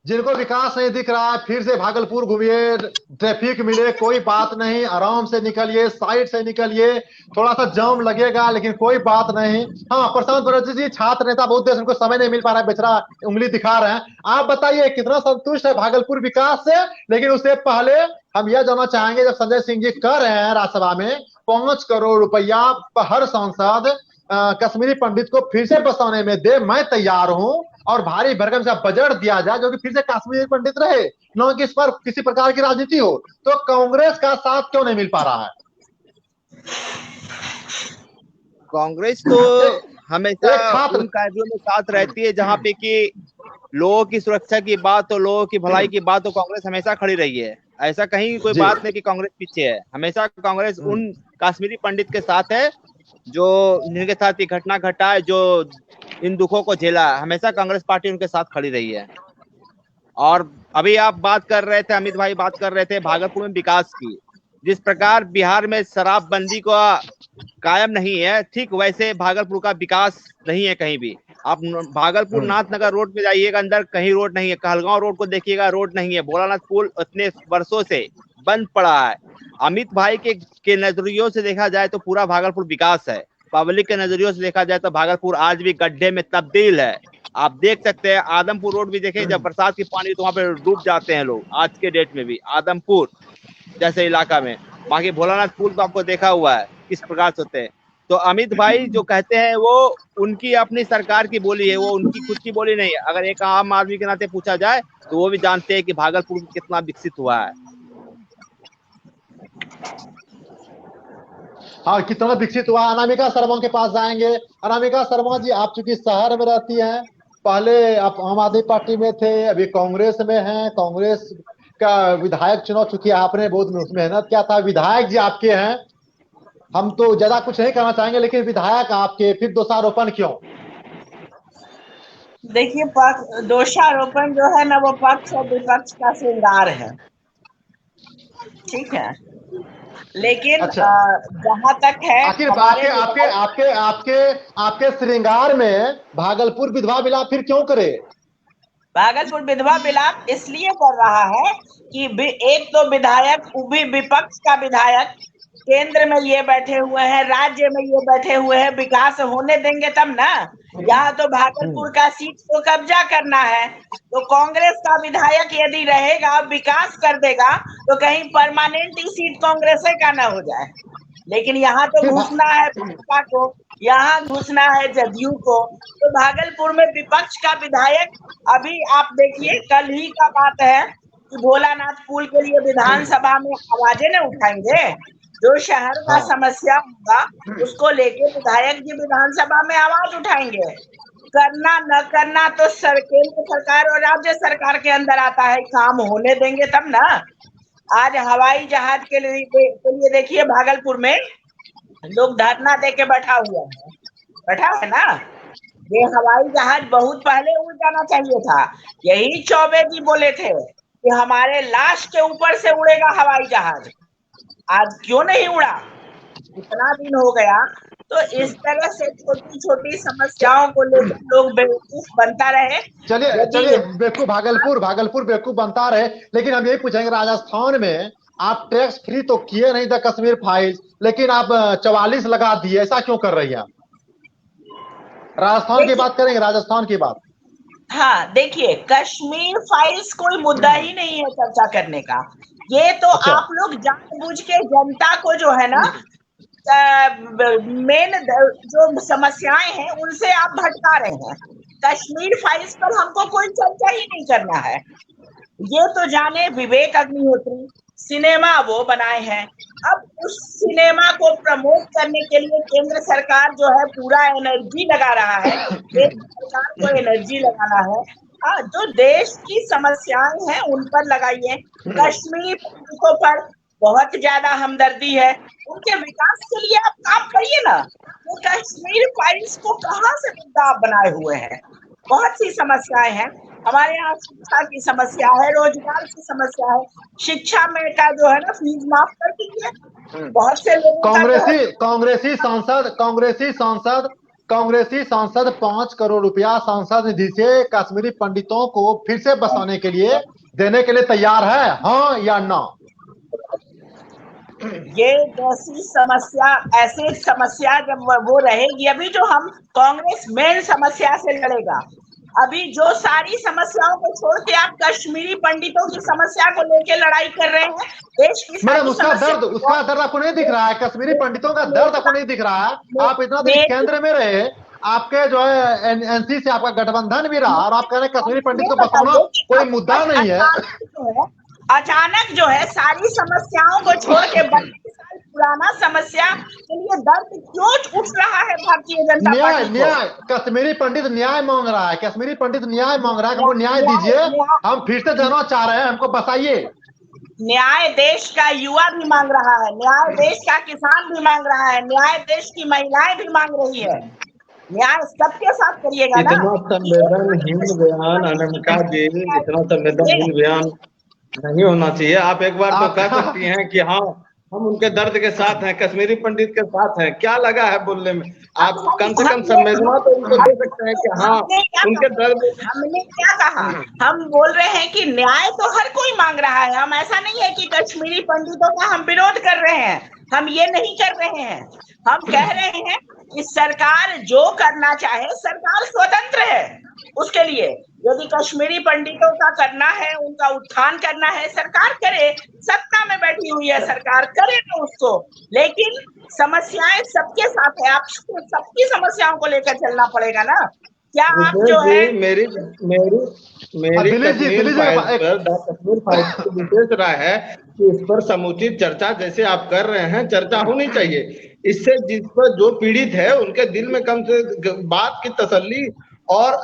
जिनको विकास नहीं दिख रहा है फिर से भागलपुर घूमिए, ट्रैफिक मिले कोई बात नहीं, आराम से निकलिए, साइड से निकलिए, थोड़ा सा जाम लगेगा लेकिन कोई बात नहीं। हाँ प्रशांत बनर्जी जी छात्र नेता बहुत देर से उनको समय नहीं मिल पा रहा है, बेचारा उंगली दिखा रहे हैं। आप बताइए कितना संतुष्ट है भागलपुर विकास से? लेकिन उससे पहले हम यह जानना चाहेंगे, जब संजय सिंह जी कह रहे हैं राज्यसभा में 5 करोड़ रुपया हर सांसद कश्मीरी पंडित को फिर से बसाने में दे, मैं तैयार हूं और भारी भरकम से बजट दिया जाए जो कि फिर से कश्मीरी पंडित रहे, न कि इस पर किसी प्रकार की राजनीति हो, तो कांग्रेस का साथ क्यों नहीं मिल पा रहा है? कांग्रेस तो हमेशा उन कार्यों में साथ रहती है जहां पे कि लोगों की सुरक्षा की बात और लोगों की भलाई की बात, तो कांग्रेस हमेशा खड़ी रही है। ऐसा कहीं कोई बात नहीं कि कांग्रेस पीछे है, हमेशा कांग्रेस उन कश्मीरी पंडित के साथ है जो जिनके साथ ये घटना घटा है, जो इन दुखों को झेला है, हमेशा कांग्रेस पार्टी उनके साथ खड़ी रही है। और अभी आप बात कर रहे थे, अमित भाई बात कर रहे थे भागलपुर में विकास की, जिस प्रकार बिहार में शराबबंदी का कायम नहीं है, ठीक वैसे भागलपुर का विकास नहीं है कहीं भी। आप भागलपुर नाथनगर रोड पे जाइएगा, अंदर कहीं रोड नहीं है, कहलगांव रोड को देखिएगा रोड नहीं है, भोलानाथ पुल इतने वर्षों से बंद पड़ा है। अमित भाई के नजरियों से देखा जाए तो पूरा भागलपुर विकास है, पब्लिक के नजरियों से देखा जाए तो भागलपुर आज भी गड्ढे में तब्दील है। आप देख सकते हैं आदमपुर रोड भी देखें, जब बरसात की पानी तो वहां पे डूब जाते हैं लोग, आज के डेट में भी आदमपुर जैसे इलाका में। बाकी भोलानाथ पुल तो आपको देखा हुआ है किस प्रकार से होते हैं। तो अमित भाई जो कहते हैं वो उनकी अपनी सरकार की बोली है, वो उनकी खुद की बोली नहीं है। अगर एक आम आदमी के नाते पूछा जाए तो वो भी जानते हैं कि भागलपुर कितना विकसित हुआ है। हाँ, कितना विकसित हुआ। अनामिका शर्मा के पास जाएंगे। अनामिका शर्मा जी, आप चूंकि शहर में रहती हैं, पहले आप आम आदमी पार्टी में थे, अभी कांग्रेस में हैं। कांग्रेस का विधायक चुनाव चूंकि आपने बहुत मेहनत किया था, विधायक जी आपके हैं। हम तो ज्यादा कुछ नहीं कहना चाहेंगे, लेकिन विधायक आपके, फिर दोषारोपण क्यों? देखिए, दोषारोपण जो है ना, वो पक्ष और विपक्ष का श्रृंगार है, ठीक है। लेकिन अच्छा, जहां तक है आखिर हमारे आपके आपके आपके आपके श्रृंगार में भागलपुर विधवा विलाप फिर क्यों करे? भागलपुर विधवा विलाप इसलिए कर रहा है कि एक तो विधायक, वो भी विपक्ष का विधायक, केंद्र में ये बैठे हुए हैं, राज्य में ये बैठे हुए हैं, विकास होने देंगे तब ना। यहाँ तो भागलपुर का सीट को कब्जा करना है, तो कांग्रेस का विधायक यदि रहेगा, विकास कर देगा, तो कहीं परमानेंट ही सीट कांग्रेस का ना हो जाए। लेकिन यहाँ तो घुसना है भाजपा को, यहाँ घुसना है जदयू को। तो भागलपुर में विपक्ष का विधायक, अभी आप देखिए, कल ही का बात है कि भोलानाथ पुल के लिए विधानसभा में आवाजें न उठाएंगे। जो शहर का समस्या होगा उसको लेके विधायक जी विधानसभा में आवाज उठाएंगे। करना न करना तो केंद्र सरकार और राज्य सरकार के अंदर आता है, काम होने देंगे तब ना। आज हवाई जहाज के लिए देखिए, भागलपुर में लोग धरना दे के बैठा है ना। ये हवाई जहाज बहुत पहले उड़ जाना चाहिए था। यही चौबे जी बोले थे कि हमारे लाश के ऊपर से उड़ेगा हवाई जहाज। आज क्यों नहीं उड़ा? इतना दिन हो गया। तो इस तरह से छोटी छोटी समस्याओं को लेकर लोग बेवकूफ बनता रहे। चलिए बेवकूफ, भागलपुर बेवकूफ बनता रहे। लेकिन हम यही पूछेंगे, राजस्थान में आप टैक्स फ्री तो किए नहीं था कश्मीर फाइल्स, लेकिन आप 44 लगा दिए, ऐसा क्यों कर रही हैं? राजस्थान की बात करेंगे, राजस्थान की बात। हाँ, देखिए, कश्मीर फाइल्स कोई मुद्दा ही नहीं है चर्चा करने का। ये तो अच्छा। आप लोग जानबूझ के जनता को जो है ना, मेन जो समस्याएं हैं उनसे आप भटका रहे हैं। कश्मीर फाइल्स पर हमको कोई चर्चा ही नहीं करना है। ये तो जाने विवेक अग्निहोत्री सिनेमा वो बनाए हैं। अब उस सिनेमा को प्रमोट करने के लिए केंद्र सरकार जो है पूरा एनर्जी लगा रहा है। केंद्र सरकार को एनर्जी लगाना है, जो देश की समस्याएं हैं उन पर लगाइए। कश्मीरी पंडितों पर बहुत ज्यादा हमदर्दी है, उनके विकास के लिए आप काम करिए ना। वो कश्मीर फाइल्स को कहाँ से मुद्दा आप बनाए हुए हैं? बहुत सी समस्याएं हैं हमारे यहाँ। शिक्षा की समस्या है, रोजगार की समस्या है। शिक्षा में का जो है ना, फीस माफ कर दीजिए। बहुत से लोगों कांग्रेसी सांसद 5 करोड़ रुपया सांसद निधि से कश्मीरी पंडितों को फिर से बसाने के लिए देने के लिए तैयार है, हाँ या ना? ये जैसी समस्या, ऐसी समस्या जब वो रहेगी, अभी जो हम कांग्रेस मेन समस्या से लड़ेगा। अभी जो सारी समस्याओं को छोड़ के आप कश्मीरी पंडितों की समस्या को लेकर लड़ाई कर रहे हैं। देश की मैडम, उसका दर्द आपको नहीं दिख रहा है? कश्मीरी पंडितों का दर्द आपको नहीं दिख रहा है? आप इतना दिन केंद्र में रहे, आपके जो है एनसी से आपका गठबंधन भी रहा, और आप कह रहे हैं कश्मीरी पंडित को बचाना कोई मुद्दा नहीं है। अचानक जो है सारी समस्याओं को छोड़ के 32 साल पुराना समस्या के लिए दर्द क्यों उठ रहा है भारतीय जनता पार्टी? न्याय, कश्मीरी पंडित न्याय मांग रहा है, कश्मीरी पंडित न्याय मांग रहा है, हमको न्याय दीजिए, हम फिर से जाना चाह रहे हैं, हमको बताइए। न्याय देश का युवा भी मांग रहा है, न्याय देश का किसान भी मांग रहा है, न्याय देश की महिलाएं भी मांग रही है। न्याय सबके साथ करिएगा ना। इतना संवेदनहीन बयान अनामिका जी, इतना संवेदनहीन बयान नहीं होना चाहिए। आप एक बार तो कह सकती हैं कि हाँ, हम उनके दर्द के साथ हैं, कश्मीरी पंडित के साथ हैं। क्या लगा है बोलने में? आप कम से कम संवेदना तो उनको दे सकते हैं कि हाँ, उनके दर्द। हमने क्या कहा? हम बोल रहे हैं कि न्याय तो हर कोई मांग रहा है। हम ऐसा नहीं है कि कश्मीरी पंडितों का हम विरोध कर रहे हैं, हम ये नहीं कर रहे हैं। हम कह रहे हैं कि सरकार जो करना चाहे, सरकार स्वतंत्र है उसके लिए। यदि कश्मीरी पंडितों का करना है, उनका उत्थान करना है, सरकार करे। सत्ता में बैठी हुई है सरकार, करे ना उसको। लेकिन समस्याएं सबके साथ है, आपको सबकी समस्याओं को लेकर चलना पड़ेगा ना। क्या आप जो है मेरी मेरी मेरी कश्मीर फाइल पर कश्मीर फाइल की विशेष राय है कि इस पर समुचित चर्चा जैसे आप कर रहे हैं चर्चा होनी चाहिए। इससे जिस पर जो पीड़ित है उनके दिल में कम से बात की तसल्ली और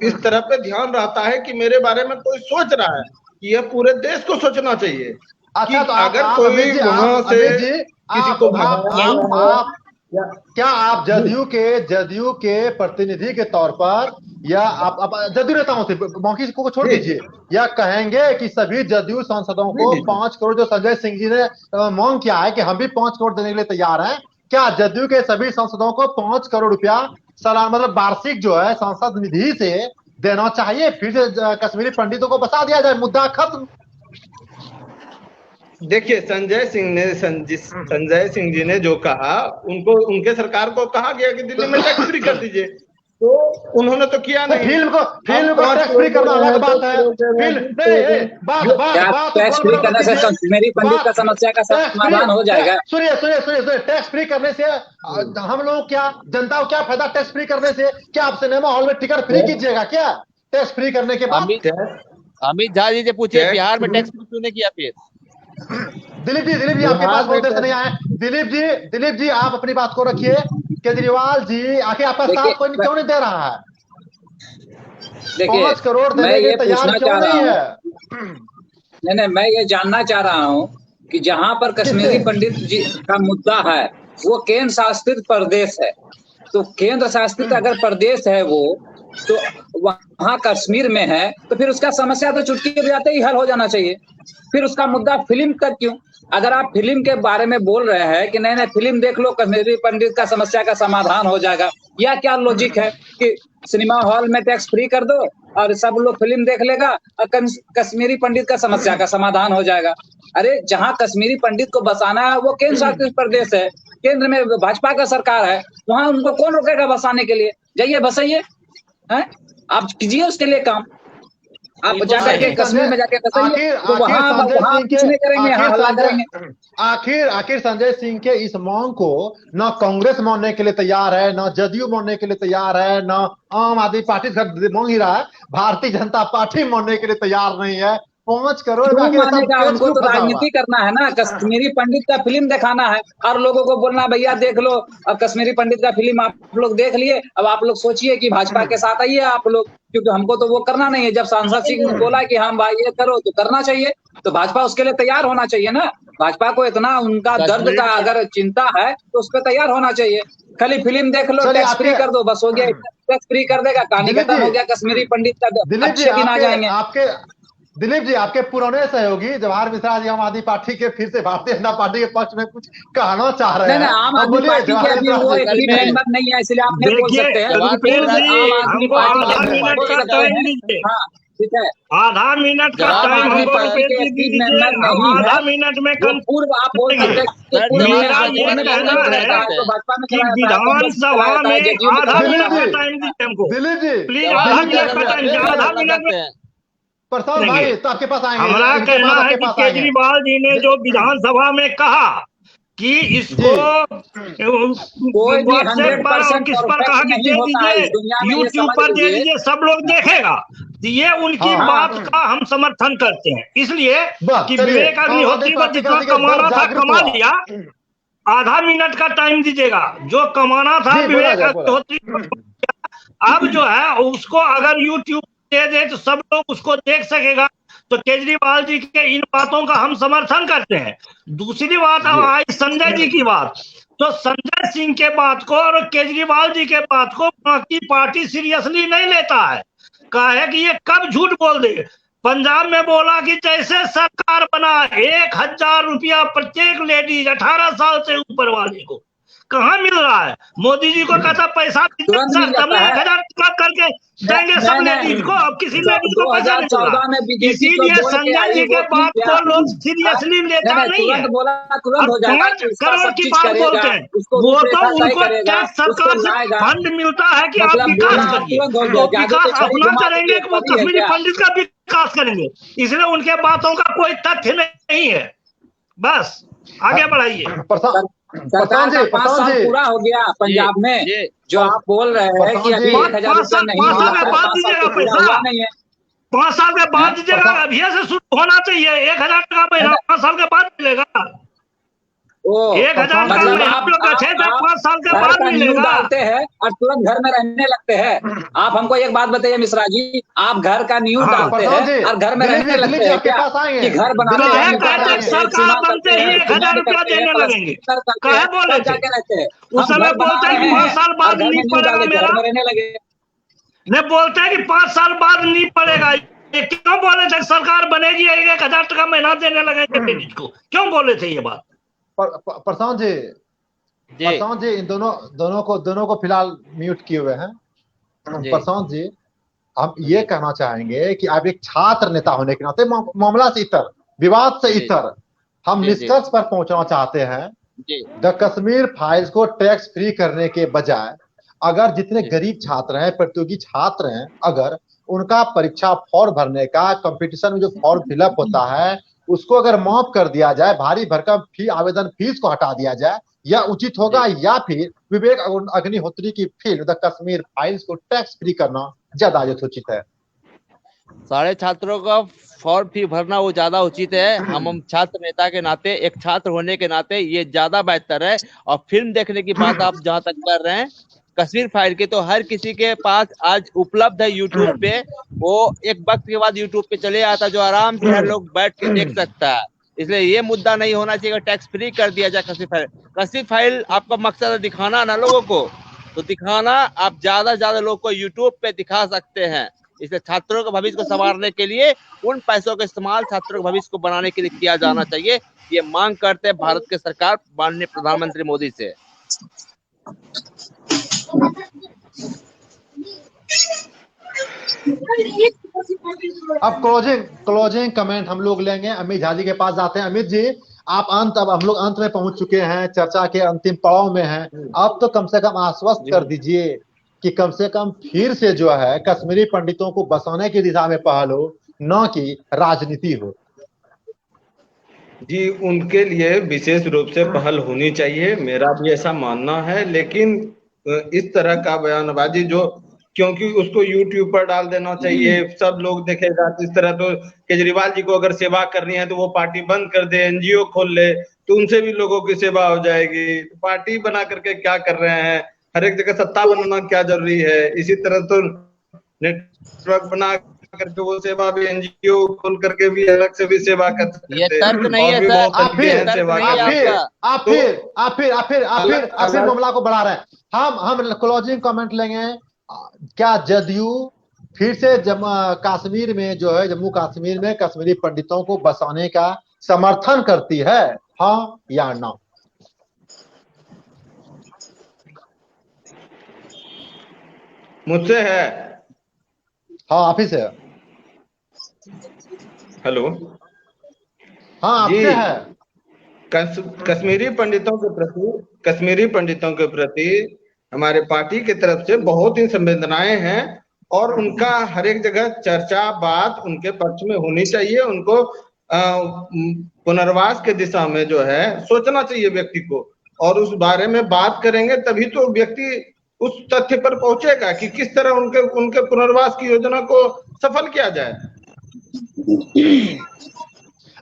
इस तरह पे ध्यान रहता है कि मेरे बारे में कोई सोच रहा है। यह पूरे देश को सोचना चाहिए कि अच्छा, तो अगर कोई वहां से किसी को क्या आप जदयू के प्रतिनिधि के तौर पर, या आप जदयू नेताओं से बाकी को छोड़ दीजिए, या कहेंगे कि सभी जदयू सांसदों को 5 करोड़ जो संजय सिंह जी ने मांग किया है कि हम भी 5 करोड़ देने के लिए तैयार हैं, क्या जदयू के सभी सांसदों को 5 करोड़ रुपया सालाना मतलब वार्षिक जो है सांसद निधि से देना चाहिए? फिर से कश्मीरी पंडितों को बता दिया जाए, मुद्दा खत्म। देखिए, संजय सिंह जी ने जो कहा, उनको उनके सरकार को कहा गया कि दिल्ली में टैक्स फ्री कर दीजिए, तो उन्होंने तो किया नहीं। फिल्म को टैक्स फ्री करना अलग बात है। टैक्स फ्री करने से कश्मीरी पंडित का समस्या का समाधान हो जाएगा। सुनिए, टैक्स फ्री करने से हम लोग क्या, जनता को क्या फायदा? टैक्स फ्री करने से क्या आप सिनेमा हॉल में टिकट फ्री कीजिएगा क्या टैक्स फ्री करने के बाद? अमित झा जी से पूछिए बिहार में टैक्स फ्री क्यों नहीं किया फिर? दिलीप जी आपके पास बहुत देर से नहीं आए। दिलीप जी आप अपनी बात को रखिए। केजरीवाल जी आखिर आपका साथ कोई क्यों नहीं दे रहा है? देखिए, 5 करोड़ मैं देने ये के तैयार क्यों नहीं है? नहीं, मैं ये जानना चाह रहा हूँ कि जहाँ पर कश्मीरी पंडित जी का मुद्दा है वो केंद्र शासित प्रदेश है, तो केंद्र शासित अगर प्रदेश है वो, तो वहाँ कश्मीर में है, तो फिर उसका समस्या तो चुटकी बजाते ही हल हो जाना चाहिए। फिर उसका मुद्दा फिल्म तक क्यों? अगर आप फिल्म के बारे में बोल रहे हैं कि नहीं फिल्म देख लो, कश्मीरी पंडित का समस्या का समाधान हो जाएगा, या क्या लॉजिक है कि सिनेमा हॉल में टैक्स फ्री कर दो और सब लोग फिल्म देख लेगा और कश्मीरी पंडित का समस्या का समाधान हो जाएगा? अरे जहाँ कश्मीरी पंडित को बसाना है वो केंद्र शासित प्रदेश है, केंद्र में भाजपा का सरकार है, वहां उनको कौन रोकेगा बसाने के लिए? जाइए बसाइए, आप कीजिए उसके लिए काम। आप जाकर के कश्मीर में जाके बसाइए, तो वहां कुछ नहीं करेंगे, हल्ला करेंगे। आखिर संजय सिंह के इस मांग को न कांग्रेस मानने के लिए तैयार है, न जदयू मानने के लिए तैयार है, न आम आदमी पार्टी मांग ही रहा है, भारतीय जनता पार्टी मानने के लिए तैयार नहीं है। 5 करोड़ उनको तो राजनीति करना है ना, कश्मीरी पंडित का फिल्म दिखाना है और लोगों को बोलना भैया देख लो, अब कश्मीरी पंडित का फिल्म आप लोग देख लिए, अब आप लोग सोचिए कि भाजपा के साथ आइए आप लोग, क्योंकि हमको तो वो करना नहीं है। जब सांसद सिंह ने बोला कि हाँ भाई ये करो तो करना चाहिए, तो भाजपा उसके लिए तैयार होना चाहिए ना। भाजपा को इतना उनका दर्द का अगर चिंता है तो उस पर तैयार होना चाहिए। खाली फिल्म देख लो, टैक्स फ्री कर दो, बस हो गया, टैक्स फ्री कर देगा, कहानी खत्म हो गया। कश्मीरी पंडित का अच्छे दिन आ जाएंगे। दिलीप जी आपके पुराने सहयोगी जवाहर मिश्रा जी आम आदमी पार्टी के फिर से भारतीय जनता पार्टी के पक्ष में कुछ कहना चाह रहे हैं। आम आदमी पार्टी के अभी वो एक भी मेंबर नहीं है, इसलिए आप नहीं बोल सकते हैं। आम आदमी पार्टी ठीक है, आधा मिनट का टाइम हमको आधा मिनट में पूर्व आप बोल सकते हैं। मेरा ये कहना है कि विधानसभा में आधा मिनट का टाइम दीजिए हमको, प्लीज आधा मिनट का टाइम, आधा मिनट में। प्रसाद भाई तो आपके पास आएंगे। हमारा कहना है कि केजरीवाल जी ने जो विधानसभा में कहा कि इसको व्हाट्सएप पर और किस पर कहा कि दे दीजिए, यूट्यूब पर दे दीजिए, सब लोग देखेगा, तो ये उनकी बात का हम समर्थन करते हैं। इसलिए कि विवेक अग्निहोत्री को जितना कमाना था कमा लिया, आधा मिनट का टाइम दीजिएगा, जो कमाना था विवेक अग्निहोत्री अब जो है उसको अगर यूट्यूब दे दे तो सब लोग उसको देख सकेगा। तो केजरीवाल जी के इन बातों का हम समर्थन करते हैं। दूसरी बात अब आई संजय जी की बात, तो संजय सिंह के बात को और केजरीवाल जी के बात को बाकी पार्टी सीरियसली नहीं लेता है। कहा है कि ये कब झूठ बोल दे। पंजाब में बोला कि जैसे सरकार बना 1000 रुपया प्रत्येक लेडीज 18 साल से ऊपर वाले को, कहाँ मिल रहा है? मोदी जी को कहता पैसा तुरंत मिल जाता है। 1,000 करके देंगे सब लेडीज को, अब किसी लेडीज को पैसा नहीं मिल 2014 में रहा। बीजेपी को इसीलिए बोल के संजय आई जी के वोट नहीं बात किया। को लोग सीरियसली लेता नहीं है। तुरंत बोला, तुरंत हो और जाएगा। 5 करोड़ की बात बोलते हैं, वो तो उनको टैक्स सरकार से फंड मिलता है कि आप विकास करिए, तो विकास अपना करेंगे कि वो कश्मीरी पंडित का विकास करेंगे। इसलिए उनके बातों का कोई तथ्य नहीं है। बस आगे बढ़ाइए। सरकार का 5 साल पूरा हो गया पंजाब में, जो आप बोल रहे हैं कि अभी 1,000 रुपया नहीं, 5 साल के बाद दीजिएगा पैसा, नहीं है। 5 साल के बाद दीजिएगा, अभी से शुरू होना चाहिए। 1,000 का महीना 5 साल के बाद मिलेगा। 1,000 का महीना आप लोग बैठे थे, 5 साल के बाद मिलेगा। डालते हैं और तुरंत घर में रहने लगते हैं। आप हमको एक बात बताइए मिश्रा जी, आप घर का न्यूज डालते हैं और घर में रहने लगते हैं क्या? कि घर बनाते हैं, सरकार बनते ही 1,000 रुपया देने लगेंगे। कहे बोले थे उस समय, बोलते हैं कि 5 साल बाद नहीं पड़ेगा मेरा, रहने लगे। नहीं बोलते हैं कि 5 साल बाद नहीं पड़ेगा। ये क्यों बोले थे? सरकार बनेगी 1,000 टका महीना देने लगेंगे लेडीज को, क्यों बोले थे ये बात? प्रशांत जी इन दोनों को फिलहाल म्यूट किए हुए हैं। प्रशांत जी, हम ये कहना चाहेंगे कि आप एक छात्र नेता होने के नाते मामला से इतर, विवाद से इतर, हम निष्कर्ष पर पहुंचना चाहते हैं। द कश्मीर फाइल्स को टैक्स फ्री करने के बजाय अगर जितने गरीब छात्र हैं, प्रतियोगी छात्र हैं, अगर उनका परीक्षा फॉर्म भरने का कंपटीशन में जो फॉर्म फिलअप होता है उसको अगर माफ कर दिया जाए, भारी भरकम आवेदन फीस को हटा दिया जाए, यह उचित होगा, या फिर विवेक अग्निहोत्री की फिल्म द कश्मीर फाइल्स को टैक्स फ्री करना ज्यादा उचित है? सारे छात्रों का फॉर्म फी भरना वो ज्यादा उचित है। हम छात्र नेता के नाते, एक छात्र होने के नाते ये ज्यादा बेहतर है। और फिल्म देखने की बात आप जहां तक कर रहे हैं, कश्मीर फाइल के, तो हर किसी के पास आज उपलब्ध है यूट्यूब पे। वो एक वक्त के बाद यूट्यूब पे चले आता, जो आराम से हर लोग बैठ के देख सकता है। इसलिए ये मुद्दा नहीं होना चाहिए, टैक्स फ्री कर दिया जाए कश्मीर फाइल। कश्मीर फाइल आपका मकसद है दिखाना ना लोगों को, तो दिखाना आप ज्यादा लोग को यूट्यूब पे दिखा सकते हैं। इसलिए छात्रों के भविष्य को संवारने के लिए उन पैसों का इस्तेमाल छात्रों के भविष्य को बनाने के लिए किया जाना चाहिए। ये मांग करते हैं भारत के सरकार, माननीय प्रधानमंत्री मोदी से। अब क्लोजिंग कमेंट हम लोग लेंगे। अमित झा जी के पास जाते हैं। अमित जी, आप अब हम लोग अंत में पहुंच चुके हैं, चर्चा के अंतिम पड़ाव में हैं। अब तो कम से कम आश्वस्त कर दीजिए कि कम से कम फिर से जो है कश्मीरी पंडितों को बसाने की दिशा में पहल हो, न कि राजनीति हो। जी, उनके लिए विशेष रूप से पहल होनी चाहिए, मेरा भी ऐसा मानना है। लेकिन इस तरह का बयानबाजी जो, क्योंकि उसको यूट्यूब पर डाल देना चाहिए, सब लोग देखेगा। इस तरह तो केजरीवाल जी को अगर सेवा करनी है तो वो पार्टी बंद कर दे, एनजीओ खोल ले, तो उनसे भी लोगों की सेवा हो जाएगी। पार्टी बना करके क्या कर रहे हैं? हर एक जगह सत्ता बनाना क्या जरूरी है? इसी तरह तो नेटवर्क बना करके वो सेवा भी एनजीओ खोल करके भी अलग से भी सेवा कर सकते हैं। ये तर्क नहीं है सर। आप फिर मामला को बढ़ा रहे हैं। हम क्लोजिंग कमेंट लेंगे। क्या जदयू फिर से कश्मीर में जो है, जम्मू कश्मीर में कश्मीरी पंडितों को बसाने का समर्थन करती है, हाँ या ना? मुझसे है। हाँ, आप ही से। हेलो, हाँ आपसे है। कश्मीरी पंडितों के प्रति हमारे पार्टी की तरफ से बहुत ही संवेदनाएं हैं और उनका हर एक जगह चर्चा, बात उनके पक्ष में होनी चाहिए। उनको पुनर्वास के दिशा में जो है सोचना चाहिए व्यक्ति को, और उस बारे में बात करेंगे तभी तो व्यक्ति उस तथ्य पर पहुंचेगा कि किस तरह उनके पुनर्वास की योजना को सफल किया जाए।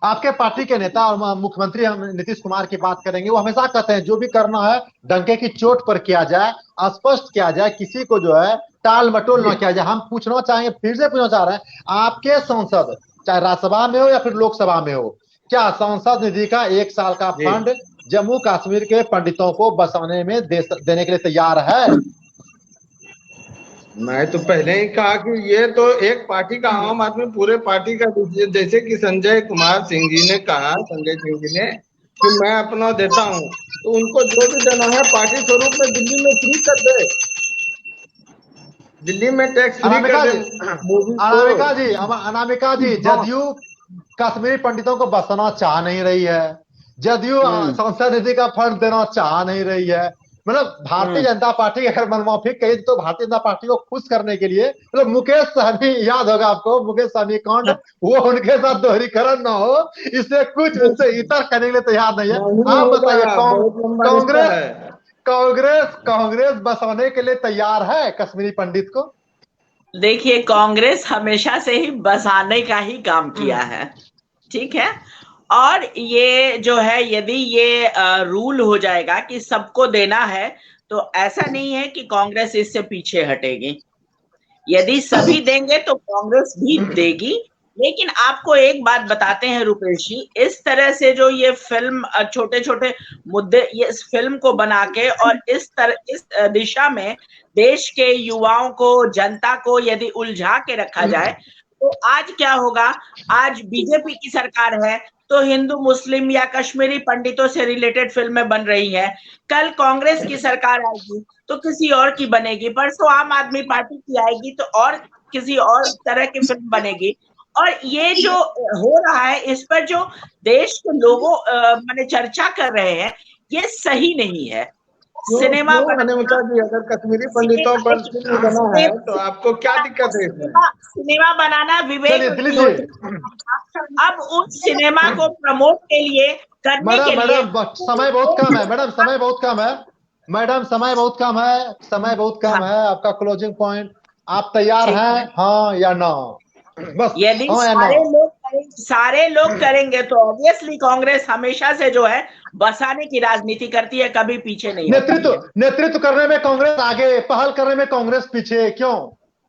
आपके पार्टी के नेता और मुख्यमंत्री हम नीतीश कुमार की बात करेंगे, वो हमेशा कहते हैं जो भी करना है डंके की चोट पर किया जाए, स्पष्ट किया जाए, किसी को जो है टाल मटोल न किया जाए। हम पूछना चाहेंगे, फिर से पूछना चाह रहे हैं, आपके सांसद चाहे राज्यसभा में हो या फिर लोकसभा में हो, क्या सांसद निधि का 1 साल का फंड जम्मू कश्मीर के पंडितों को बसाने में देने के लिए तैयार है? मैं तो पहले ही कहा कि ये तो एक पार्टी का, आम आदमी पूरे पार्टी का, जैसे कि संजय सिंह जी ने कहा कि मैं अपना देता हूँ, तो उनको जो भी देना है पार्टी स्वरूप में दिल्ली में फ्री कर दे, दिल्ली में टैक्स फ्री कर दे मूवी को। अनामिका जी, जदयू कश्मीरी पंडितों को बसाना चाह नहीं रही है, जदयू संसद निधि का फंड देना चाह नहीं रही है। मतलब भारतीय जनता पार्टी अगर मनमाफी कही तो भारतीय जनता पार्टी को खुश करने के लिए, मतलब मुकेश सहनी, याद होगा आपको मुकेश सहनी कांड, वो उनके साथ दोहरीकरण ना हो, इससे कुछ उनसे इतर करने के लिए तैयार नहीं है। आप बताइए, कांग्रेस बसाने के लिए तैयार है कश्मीरी पंडित को? देखिए, कांग्रेस हमेशा से ही बसाने का ही काम किया है, ठीक है। और ये जो है, यदि ये रूल हो जाएगा कि सबको देना है, तो ऐसा नहीं है कि कांग्रेस इससे पीछे हटेगी। यदि सभी देंगे तो कांग्रेस भी देगी। लेकिन आपको एक बात बताते हैं रुपेश जी, इस तरह से जो ये फिल्म छोटे छोटे मुद्दे, ये इस फिल्म को बना के और इस दिशा में देश के युवाओं को, जनता को यदि उलझा के रखा जाए, तो आज क्या होगा? आज बीजेपी की सरकार है तो हिंदू मुस्लिम या कश्मीरी पंडितों से रिलेटेड फिल्में बन रही हैं। कल कांग्रेस की सरकार आएगी तो किसी और की बनेगी, परसों आम आदमी पार्टी की आएगी तो और किसी और तरह की फिल्म बनेगी। और ये जो हो रहा है, इस पर जो देश के लोगों माने चर्चा कर रहे हैं, ये सही नहीं है। सिनेमा अगर कश्मीरी पंडितों पर फिल्म बना है तो आपको क्या दिक्कत है इसमें? सिनेमा बनाना विवेक, अब उस सिनेमा को प्रमोट के लिए करने के लिए समय बहुत कम है मैडम, समय बहुत कम है मैडम, समय बहुत कम है, समय बहुत कम है। आपका क्लोजिंग पॉइंट, आप तैयार हैं हाँ या ना? बस यदि सारे लोग करेंगे तो ऑब्वियसली कांग्रेस हमेशा से जो है बसाने की राजनीति करती है, कभी पीछे नहीं। नेतृत्व करने में कांग्रेस आगे, पहल करने में कांग्रेस पीछे क्यों?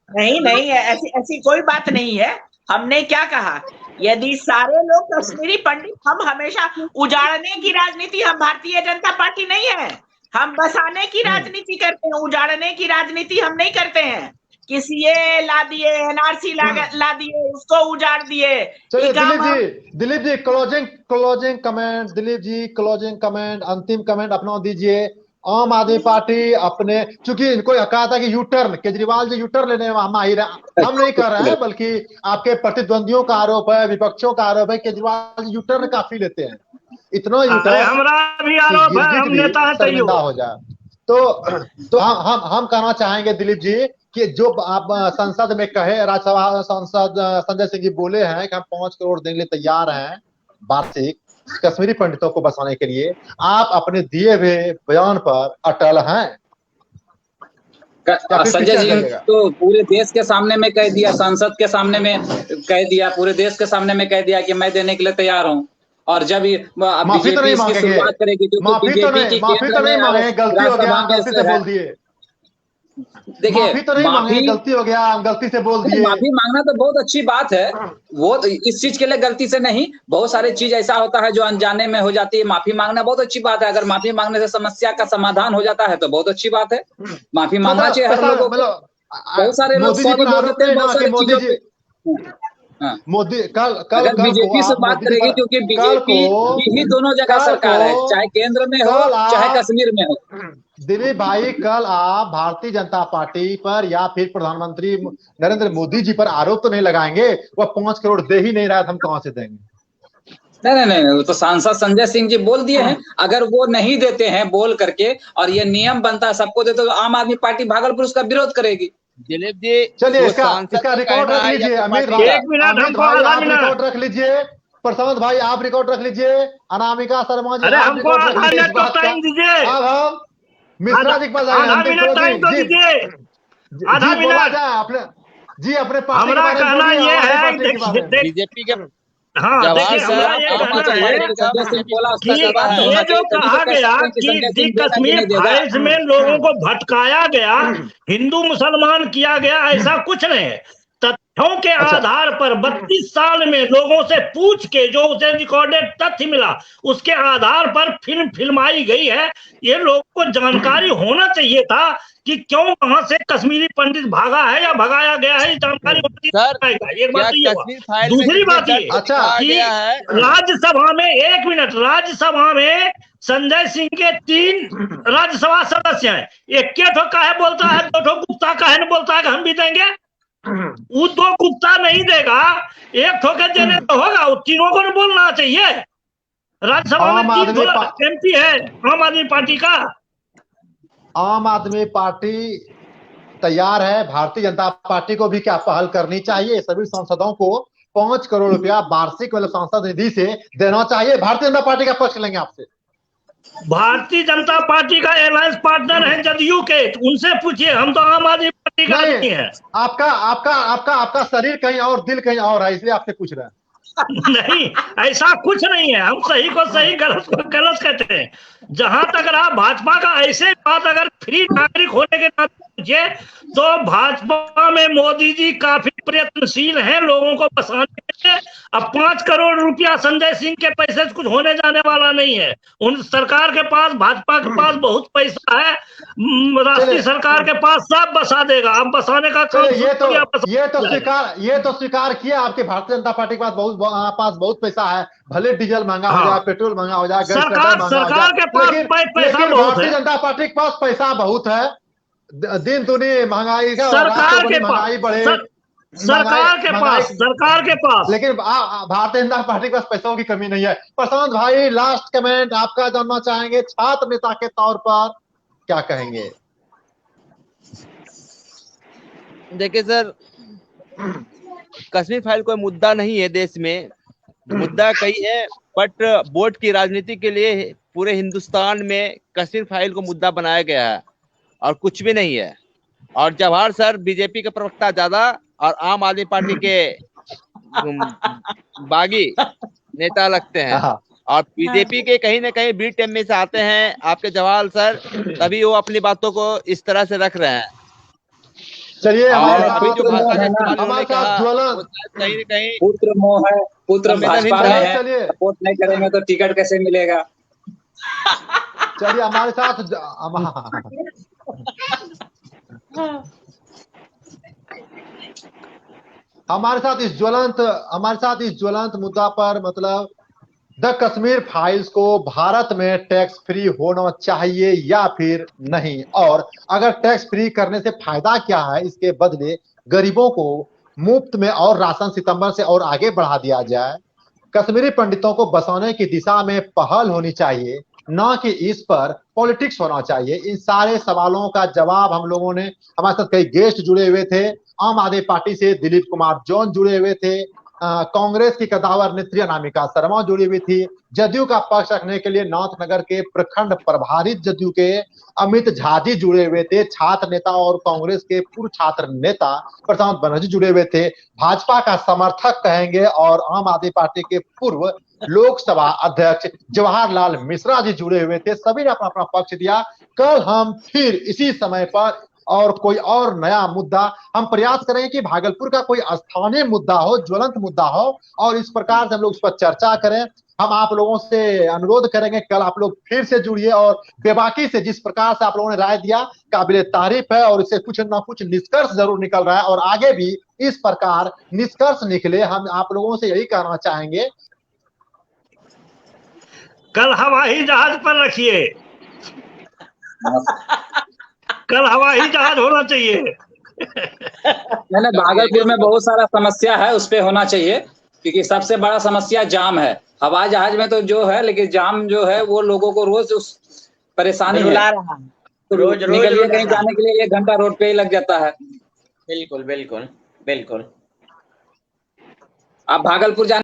नहीं है, ऐसी कोई बात नहीं है। हमने क्या कहा? यदि सारे लोग कश्मीरी पंडित, हम हमेशा उजाड़ने की राजनीति, हम भारतीय जनता पार्टी नहीं है, हम बसाने की राजनीति करते हैं, उजाड़ने की राजनीति हम नहीं करते हैं। किसी ये ला दिए, एनआरसी ला दिए, उसको उजाड़ दिए। Dilip ji closing comment, Dilip ji closing comment, अंतिम कमेंट अपना दीजिए। आम आदमी पार्टी अपने, चूंकि इनको कहा था कि यूटर्न, केजरीवाल जी यूटर्न लेने में माहिर है, हम नहीं कर रहे हैं, बल्कि आपके प्रतिद्वंदियों का आरोप है, विपक्षों का आरोप है, केजरीवाल जी यूटर्न काफी लेते हैं, इतना यूटर्न हमारा भी आरोप है, हम नेता है शर्मिंदा हो जाए। तो हम कहना चाहेंगे दिलीप जी कि जो आप संसद में कहे, राज्यसभा सांसद संजय सिंह जी बोले हैं कि हम 5 करोड़ देने के लिए तैयार हैं वार्षिक कश्मीरी पंडितों को बसाने के लिए, आप अपने दिए हुए बयान पर अटल हैं? संजय जी तो पूरे देश के सामने में कह दिया, संसद के सामने में कह दिया, पूरे देश के सामने में कह दिया कि मैं देने के लिए तैयार हूं। और जब माफी तो नहीं मांगेंगे, माफी तो नहीं मांगेंगे, गलती हो गया, गलती से बोल दिए। देखिए, माफी तो नहीं मांगेंगे, गलती हो गया, गलती से बोल दिए। माफी मांगना तो बहुत अच्छी बात है, वो इस चीज के लिए गलती से नहीं, बहुत सारे चीज ऐसा होता है जो अनजाने में हो जाती है। माफी मांगना बहुत अच्छी बात है, अगर माफी मांगने से समस्या का समाधान हो जाता है तो बहुत अच्छी बात है। माफी मांगना चाहिए हर लोगों को। बहुत सारे लोग मोदी कल बीजेपी से बात करेगी, क्योंकि बीजेपी ही दोनों जगह सरकार है, चाहे केंद्र में हो चाहे कश्मीर में हो। दिलीप भाई, कल आप भारतीय जनता पार्टी पर या फिर प्रधानमंत्री नरेंद्र मोदी जी पर आरोप तो नहीं लगाएंगे वह 5 करोड़ दे ही नहीं रहा, हम कहां से देंगे? नहीं, तो सांसद संजय सिंह जी बोल दिए हैं, अगर वो नहीं देते हैं बोल करके और ये नियम बनता है सबको देते, तो आम आदमी पार्टी भागलपुर उसका विरोध करेगी। दिलीप जी चलिए इसका रिकॉर्ड रख लीजिए, अमित रिकॉर्ड रख लीजिए, प्रशांत भाई आप रिकॉर्ड रख लीजिए, अनामिका शर्मा जी हमको टाइम दीजिए, अब हम मिश्रा जी के पास आधा मिनट टाइम तो दीजिए, आधा मिनट। अपने जी अपने पार्टी हमारा कहना ये है, बीजेपी के देखिए हमारा ये कहना है कि ये जो कहा गया कि कश्मीर फाइल्स में लोगों को भटकाया गया, हिंदू मुसलमान किया गया, ऐसा कुछ नहीं है। तथ्यों के आधार पर 32 साल में लोगों से पूछ के जो उसे रिकॉर्डेड तथ्य मिला, उसके आधार पर फिल्माई गई है। ये लोगों को जानकारी होना चाहिए था कि क्यों वहां से कश्मीरी पंडित भागा है या भगाया गया है, जानकारी सर, एक बात तो ये हुआ। कश्मीर फाइल में दूसरी कितने बात ये दर्ज अच्छा, कहा कि गया है? राज्यसभा में, एक मिनट, राज्यसभा में संजय सिंह के 3 राज्यसभा सदस्य हैं, एक के ठो काहे बोलता है, 2 ठो गुप्ता काहे न बोलता है कि हम भी देंगे? वो 2 गुप्ता नहीं देगा, 1 ठो के देने तो होगा, वो तीनों को न बोलना चाहिए। राज्यसभा में आम 3 आदमी MP है आम आदमी पार्टी का। आम आदमी पार्टी तैयार है, भारतीय जनता पार्टी को भी क्या पहल करनी चाहिए, सभी सांसदों को 5 करोड़ रुपया वार्षिक मतलब सांसद निधि से देना चाहिए। भारतीय जनता पार्टी का पक्ष लेंगे आपसे। भारतीय जनता पार्टी का अलायंस पार्टनर है जदयू के, उनसे पूछिए, हम तो आम आदमी पार्टी का नहीं है। आपका आपका आपका आपका शरीर कहीं और, दिल कहीं और है, इसलिए आपसे पूछ रहे हैं। नहीं, ऐसा कुछ नहीं है, हम सही को सही, गलत को गलत कहते हैं। जहां तक रहा भाजपा का, ऐसे बात अगर फ्री नागरिक होने के नाते पूछे तो भाजपा में मोदी जी काफी प्रयत्नशील हैं लोगों को बसाने के लिए। अब 5 करोड़ रुपया संजय सिंह के पैसे से कुछ होने जाने वाला नहीं है। उन सरकार के पास, भाजपा के पास बहुत पैसा है, राष्ट्रीय सरकार के पास सब बसा देगा। अब बसाने का काम ये तो स्वीकार किया आपके भारतीय जनता पार्टी के पास बहुत पैसा है, भले डीजल महंगा हो जाए, पेट्रोल महंगा हो जाए, गैस सरकार के पास पैसा बहुत भारतीय है। जनता पार्टी के पास पैसा बहुत है, दिन दुनी महंगाई का, सरकार के महंगाई बढ़े, सरकार के पास, लेकिन भारतीय जनता पार्टी के पास पैसों की कमी नहीं है। प्रशांत भाई, लास्ट कमेंट आपका जानना चाहेंगे, छात्र नेता के तौर पर क्या कहेंगे? देखिए सर, कश्मीर फाइल कोई मुद्दा नहीं है देश में, मुद्दा कई है, बट वोट की राजनीति के लिए पूरे हिंदुस्तान में कश्मीर फाइल को मुद्दा बनाया गया है और कुछ भी नहीं है। और जवाहर सर बीजेपी के प्रवक्ता ज्यादा और आम आदमी पार्टी के बागी नेता लगते हैं, और बीजेपी के कहीं ना कहीं बी टीम में से आते हैं आपके जवाहर सर, तभी वो अपनी बातों को इस तरह से रख रहे हैं। चलिए, हमारे साथ ज्वलन कहीं ना कहीं पुत्र मोह है, पुत्र भाजपा में है, चलिए सपोर्ट नहीं करेंगे तो टिकट कैसे मिलेगा? चलिए, हमारे साथ इस ज्वलंत मुद्दा पर, मतलब द कश्मीर फाइल्स को भारत में टैक्स फ्री होना चाहिए या फिर नहीं, और अगर टैक्स फ्री करने से फायदा क्या है, इसके बदले गरीबों को मुफ्त में और राशन सितंबर से और आगे बढ़ा दिया जाए, कश्मीरी पंडितों को बसाने की दिशा में पहल होनी चाहिए, ना कि इस पर पॉलिटिक्स होना चाहिए। इन सारे सवालों का जवाब हम लोगों ने, हमारे साथ कई गेस्ट जुड़े हुए थे, आम आदमी पार्टी से दिलीप कुमार जॉन जुड़े हुए थे, कांग्रेस की कदावर नेत्री अनामिका शर्मा जुड़ी हुई थी, जदयू का पक्ष रखने के लिए नाथनगर के प्रखंड प्रभारी जदयू के अमित झा जी जुड़े हुए थे, छात्र नेता और कांग्रेस के पूर्व छात्र नेता प्रशांत बनर्जी जुड़े हुए थे, भाजपा का समर्थक कहेंगे और आम आदमी पार्टी के पूर्व लोकसभा अध्यक्ष जवाहरलाल मिश्रा जी जुड़े हुए थे। सभी ने अपना अपना पक्ष दिया। कल हम फिर इसी समय पर और कोई और नया मुद्दा हम प्रयास करेंगे कि भागलपुर का कोई स्थानीय मुद्दा हो, ज्वलंत मुद्दा हो, और इस प्रकार से हम लोग उस पर चर्चा करें। हम आप लोगों से अनुरोध करेंगे, कल आप लोग फिर से जुड़िए, और बेबाकी से जिस प्रकार से आप लोगों ने राय दिया काबिले तारीफ है, और इससे कुछ ना कुछ निष्कर्ष जरूर निकल रहा है, और आगे भी इस प्रकार निष्कर्ष निकले। हम आप लोगों से यही कहना चाहेंगे, कल हवाई जहाज पर रखिए, कल हवाई जहाज होना चाहिए। नहीं, भागलपुर में बहुत सारा समस्या है, उस पे होना चाहिए, क्योंकि सबसे बड़ा समस्या जाम है। हवाई जहाज में तो जो है, लेकिन जाम जो है वो लोगों को रोज उस परेशानी है। रोज निकलिए कहीं जाने के लिए 1 घंटा रोड पे ही लग जाता है। बिल्कुल बिल्कुल बिल्कुल। आप भागलपुर जाने